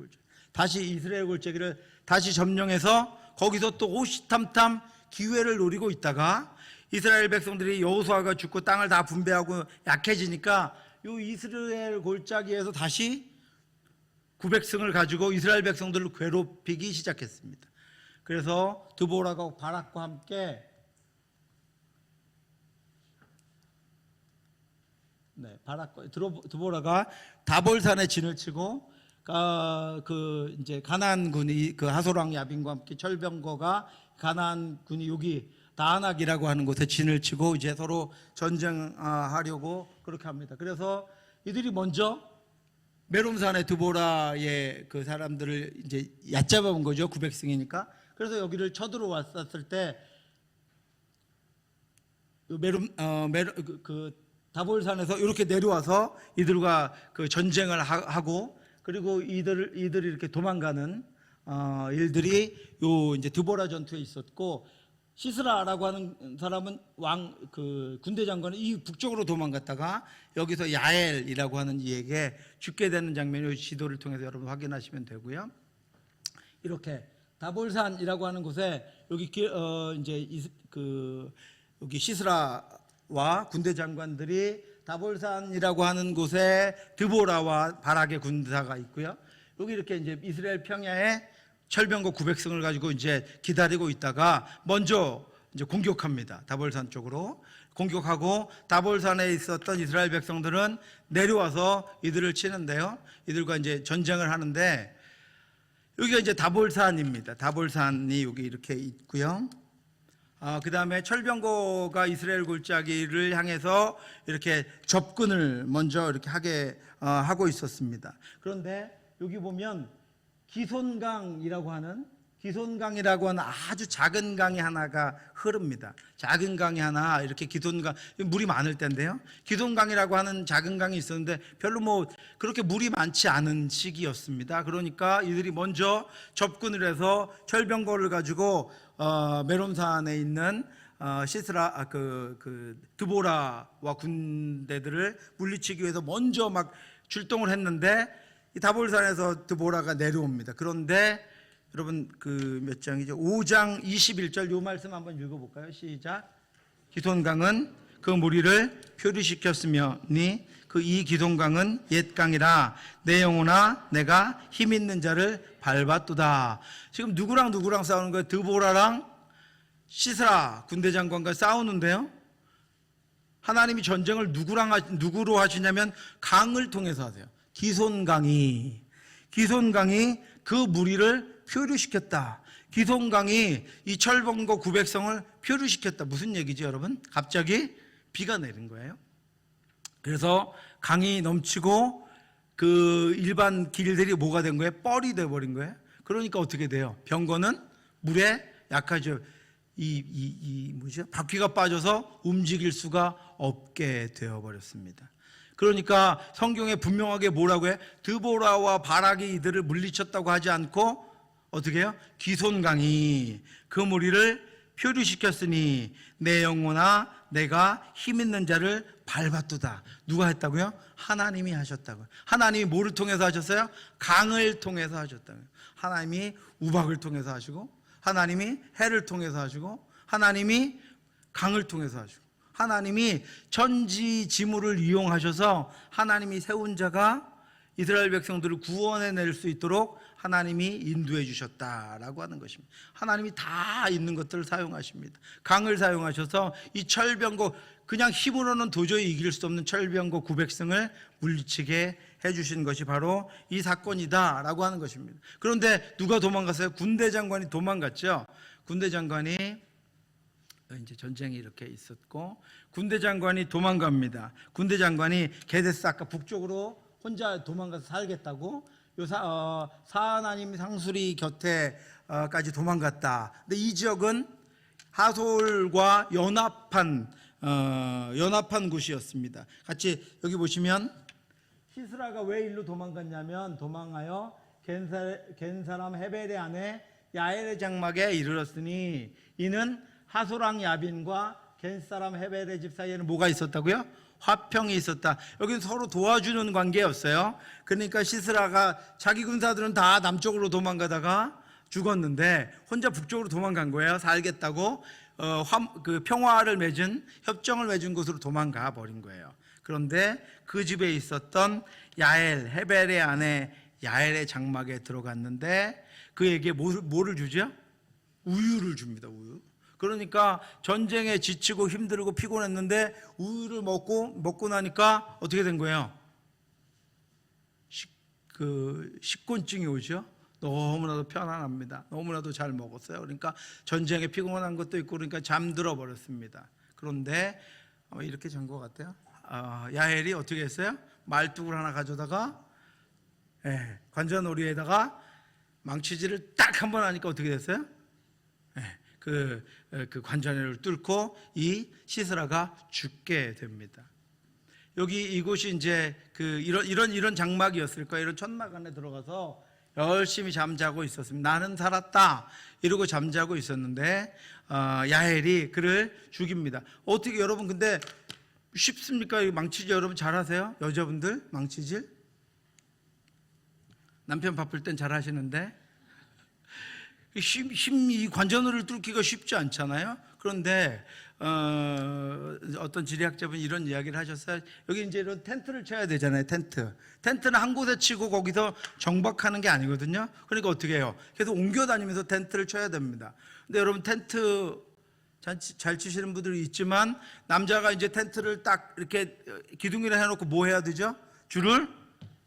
골짜기를 다시 점령해서 거기서 또 호시탐탐 기회를 노리고 있다가 이스라엘 백성들이 여호수아가 죽고 땅을 다 분배하고 약해지니까 이 이스라엘 골짜기에서 다시 900승을 가지고 이스라엘 백성들을 괴롭히기 시작했습니다. 그래서 드보라가 바락과 함께 드보라가 다볼산에 진을 치고 이제 가나안군이 그 하소랑 야빈과 함께 철병거가 가나안군이 여기 다안악이라고 하는 곳에 진을 치고 이제 서로 전쟁하려고 그렇게 합니다. 그래서 이들이 먼저 메롬산의 드보라의 그 사람들을 이제 얕잡아 본 거죠. 900승이니까. 그래서 여기를 쳐들어왔을 때 다볼산에서 이렇게 내려와서 이들과 그 전쟁을 하고, 그리고 이들이 이렇게 도망가는 일들이 요 이제 드보라 전투에 있었고, 시스라라고 하는 사람은 군대 장관은 이 북쪽으로 도망갔다가 여기서 야엘이라고 하는 이에게 죽게 되는 장면을 지도를 통해서 여러분 확인하시면 되고요. 이렇게 다볼산이라고 하는 곳에 여기 여기 시스라와 군대 장관들이 다볼산이라고 하는 곳에 드보라와 바락의 군사가 있고요. 여기 이렇게 이제 이스라엘 평야에 철병거 900승을 가지고 이제 기다리고 있다가 먼저 이제 공격합니다. 다볼산 쪽으로 공격하고, 다볼산에 있었던 이스라엘 백성들은 내려와서 이들을 치는데요. 이들과 이제 전쟁을 하는데, 여기가 이제 다볼산입니다. 다볼산이 여기 이렇게 있고요. 그 다음에 철병거가 이스라엘 골짜기를 향해서 이렇게 접근을 먼저 이렇게 하고 있었습니다. 그런데 여기 보면 기손강이라고 하는 아주 작은 강이 하나가 흐릅니다. 작은 강이 하나, 이렇게 기손강, 물이 많을 때인데요. 기손강이라고 하는 작은 강이 있었는데 별로 그렇게 물이 많지 않은 시기였습니다. 그러니까 이들이 먼저 접근을 해서 철병거를 가지고 메롬산에 있는 시스라 드보라와 군대들을 물리치기 위해서 먼저 막 출동을 했는데, 이 다볼산에서 드보라가 내려옵니다. 그런데 여러분 몇 장이죠? 5장 21절 요 말씀 한번 읽어볼까요? 시작. 기손강은 그 무리를 표류시켰으며니 그 이 기손강은 옛 강이라 내 영혼아 내가 힘 있는 자를 밟았도다. 지금 누구랑 싸우는 거예요? 드보라랑 시스라 군대 장관과 싸우는데요. 하나님이 전쟁을 누구로 하시냐면 강을 통해서 하세요. 기손강이 그 무리를 표류시켰다. 기손강이 이 철병거 900성을 표류시켰다. 무슨 얘기죠, 여러분? 갑자기 비가 내린 거예요. 그래서 강이 넘치고 그 일반 길들이 뭐가 된 거예요? 뻘이 돼버린 거예요. 그러니까 어떻게 돼요? 병거는 물에 약하죠. 뭐죠? 바퀴가 빠져서 움직일 수가 없게 되어 버렸습니다. 그러니까 성경에 분명하게 뭐라고 해? 드보라와 바락이 이들을 물리쳤다고 하지 않고 어떻게 해요? 기손강이 그 무리를 표류시켰으니 내 영혼아 내가 힘 있는 자를 밟았도다. 누가 했다고요? 하나님이 하셨다고요. 하나님이 뭐를 통해서 하셨어요? 강을 통해서 하셨다고요. 하나님이 우박을 통해서 하시고, 하나님이 해를 통해서 하시고, 하나님이 강을 통해서 하시고, 하나님이 천지지물을 이용하셔서 하나님이 세운 자가 이스라엘 백성들을 구원해낼 수 있도록 하나님이 인도해 주셨다라고 하는 것입니다. 하나님이 다 있는 것들을 사용하십니다. 강을 사용하셔서 이 철병거, 그냥 힘으로는 도저히 이길 수 없는 철병거 900승을 물리치게 해주신 것이 바로 이 사건이다라고 하는 것입니다. 그런데 누가 도망갔어요? 군대 장관이 도망갔죠. 군대 장관이 이제 전쟁이 이렇게 있었고 군대 장관이 도망갑니다. 군대 장관이 게데스 아까 북쪽으로 혼자 도망가서 살겠다고 사하나님 상수리 곁에까지 도망갔다. 근데 이 지역은 하솔과 연합한 곳이었습니다. 같이 여기 보시면 시스라가 왜 일로 도망갔냐면 도망하여 겐 사람 헤벨의 아내 야엘의 장막에 이르렀으니 이는 하솔왕 야빈과 겐 사람 헤벨의 집 사이에는 뭐가 있었다고요? 화평이 있었다. 여기는 서로 도와주는 관계였어요. 그러니까 시스라가 자기 군사들은 다 남쪽으로 도망가다가 죽었는데 혼자 북쪽으로 도망간 거예요. 살겠다고 그 평화를 맺은 협정을 맺은 곳으로 도망가 버린 거예요. 그런데 그 집에 있었던 야엘, 헤벨의 아내 야엘의 장막에 들어갔는데 그에게 뭐를 주죠? 우유를 줍니다. 우유. 그러니까 전쟁에 지치고 힘들고 피곤했는데 우유를 먹고 나니까 어떻게 된 거예요? 식곤증이 오죠. 너무나도 편안합니다. 너무나도 잘 먹었어요. 그러니까 전쟁에 피곤한 것도 있고 그러니까 잠들어 버렸습니다. 그런데 이렇게 된 것 같아요. 야엘이 어떻게 했어요? 말뚝을 하나 가져다가 관자놀이에다가 망치질을 딱 한 번 하니까 어떻게 됐어요? 그 관자놀이를 뚫고 이 시스라가 죽게 됩니다. 여기 이곳이 이제 이런 장막이었을 거예요. 이런 천막 안에 들어가서 열심히 잠자고 있었습니다. 나는 살았다 이러고 잠자고 있었는데 야엘이 그를 죽입니다. 어떻게 여러분 근데 쉽습니까? 망치질 여러분 잘하세요? 여자분들 망치질? 남편 바쁠 땐 잘하시는데 이 관자놀이를 뚫기가 쉽지 않잖아요. 그런데 어떤 지리학자분이 이런 이야기를 하셨어요. 여기 이제 이런 텐트를 쳐야 되잖아요. 텐트는 한 곳에 치고 거기서 정박하는 게 아니거든요. 그러니까 어떻게 해요? 계속 옮겨 다니면서 텐트를 쳐야 됩니다. 근데 여러분 텐트 잘 치시는 분들이 있지만 남자가 이제 텐트를 딱 이렇게 기둥이라 해놓고 뭐 해야 되죠? 줄을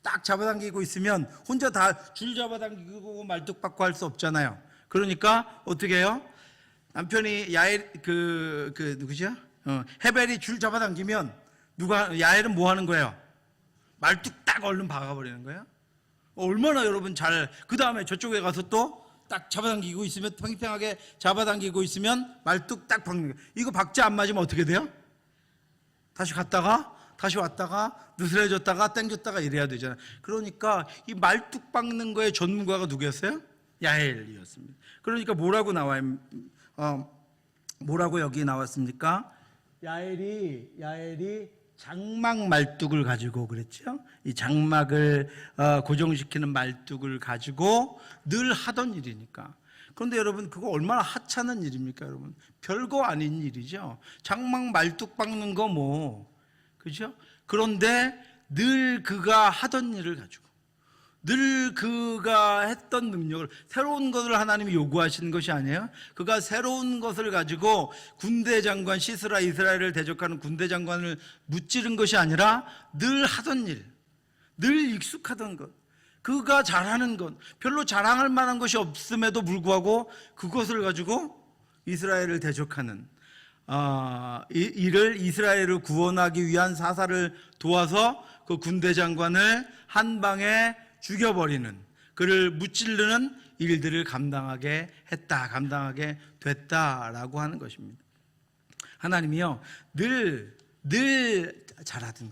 딱 잡아당기고 있으면 혼자 다 줄 잡아당기고 말뚝박고 할 수 없잖아요. 그러니까 어떻게 해요? 남편이 야엘 누구죠? 헤벨이 줄 잡아당기면 야엘은 뭐 하는 거예요? 말뚝 딱 얼른 박아버리는 거예요. 얼마나 여러분 그 다음에 저쪽에 가서 또 딱 잡아당기고 있으면 팽팽하게 잡아당기고 있으면 말뚝 딱 박는 거예요. 이거 박자 안 맞으면 어떻게 돼요? 다시 갔다가 다시 왔다가 느슨해졌다가 땡겼다가 이래야 되잖아요. 그러니까 이 말뚝 박는 거의 전문가가 누구였어요? 야엘이었습니다. 그러니까 뭐라고 나와요? 뭐라고 여기 나왔습니까? 야엘이 장막 말뚝을 가지고 그랬죠. 이 장막을 고정시키는 말뚝을 가지고 늘 하던 일이니까. 그런데 여러분 그거 얼마나 하찮은 일입니까, 여러분? 별거 아닌 일이죠. 장막 말뚝 박는 거 그죠? 그런데 늘 그가 하던 일을 가지고 늘 그가 했던 능력을 새로운 것을 하나님이 요구하시는 것이 아니에요. 그가 새로운 것을 가지고 군대 장관 시스라 이스라엘을 대적하는 군대 장관을 무찌른 것이 아니라 늘 하던 일, 늘 익숙하던 것, 그가 잘하는 것, 별로 자랑할 만한 것이 없음에도 불구하고 그것을 가지고 이스라엘을 대적하는 이를 이스라엘을 구원하기 위한 사사를 도와서 그 군대 장관을 한 방에 죽여버리는, 그를 무찌르는 일들을 감당하게 했다, 감당하게 됐다라고 하는 것입니다. 하나님이요, 늘 잘하든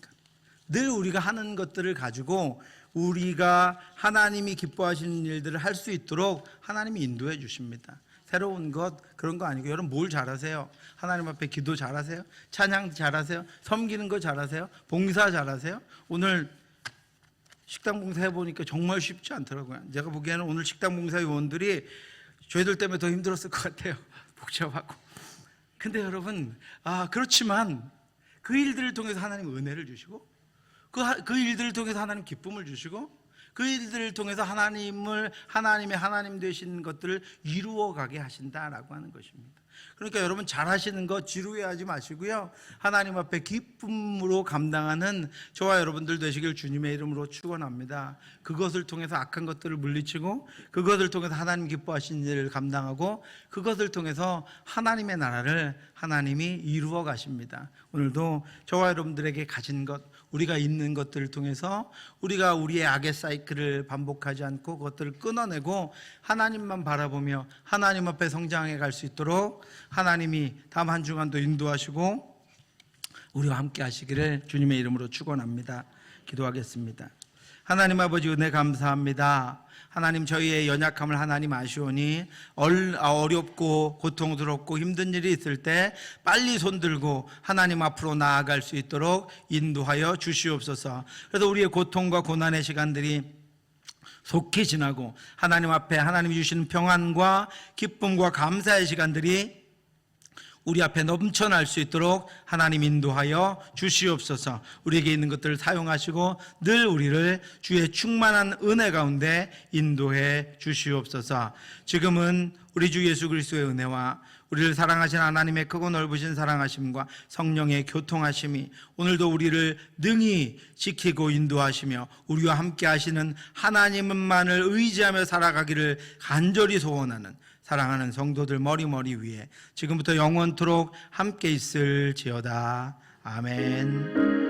늘 우리가 하는 것들을 가지고 우리가 하나님이 기뻐하시는 일들을 할 수 있도록 하나님이 인도해 주십니다. 새로운 것 그런 거 아니고, 여러분 뭘 잘하세요? 하나님 앞에 기도 잘하세요? 찬양 잘하세요? 섬기는 거 잘하세요? 봉사 잘하세요? 오늘 식당 봉사 해보니까 정말 쉽지 않더라고요. 제가 보기에는 오늘 식당 봉사 요원들이 저희들 때문에 더 힘들었을 것 같아요. 복잡하고. 근데 여러분, 그렇지만 그 일들을 통해서 하나님 은혜를 주시고, 그 일들을 통해서 하나님 기쁨을 주시고, 그 일들을 통해서 하나님의 하나님 되신 것들을 이루어가게 하신다라고 하는 것입니다. 그러니까 여러분, 잘하시는 거 지루해하지 마시고요, 하나님 앞에 기쁨으로 감당하는 저와 여러분들 되시길 주님의 이름으로 축원합니다. 그것을 통해서 악한 것들을 물리치고, 그것을 통해서 하나님 기뻐하시는 일을 감당하고, 그것을 통해서 하나님의 나라를 하나님이 이루어 가십니다. 오늘도 저와 여러분들에게 가진 것, 우리가 있는 것들을 통해서 우리가 우리의 악의 사이클을 반복하지 않고 그것들을 끊어내고 하나님만 바라보며 하나님 앞에 성장해 갈 수 있도록 하나님이 다음 한 주간도 인도하시고 우리와 함께 하시기를 주님의 이름으로 축원합니다. 기도하겠습니다. 하나님 아버지, 은혜 감사합니다. 하나님, 저희의 연약함을 하나님 아시오니 어렵고 고통스럽고 힘든 일이 있을 때 빨리 손들고 하나님 앞으로 나아갈 수 있도록 인도하여 주시옵소서. 그래서 우리의 고통과 고난의 시간들이 속히 지나고 하나님 앞에 하나님이 주시는 평안과 기쁨과 감사의 시간들이 우리 앞에 넘쳐날 수 있도록 하나님 인도하여 주시옵소서. 우리에게 있는 것들을 사용하시고 늘 우리를 주의 충만한 은혜 가운데 인도해 주시옵소서. 지금은 우리 주 예수 그리스도의 은혜와 우리를 사랑하신 하나님의 크고 넓으신 사랑하심과 성령의 교통하심이 오늘도 우리를 능히 지키고 인도하시며 우리와 함께 하시는 하나님만을 의지하며 살아가기를 간절히 소원하는 사랑하는 성도들 머리 위에 지금부터 영원토록 함께 있을지어다. 아멘.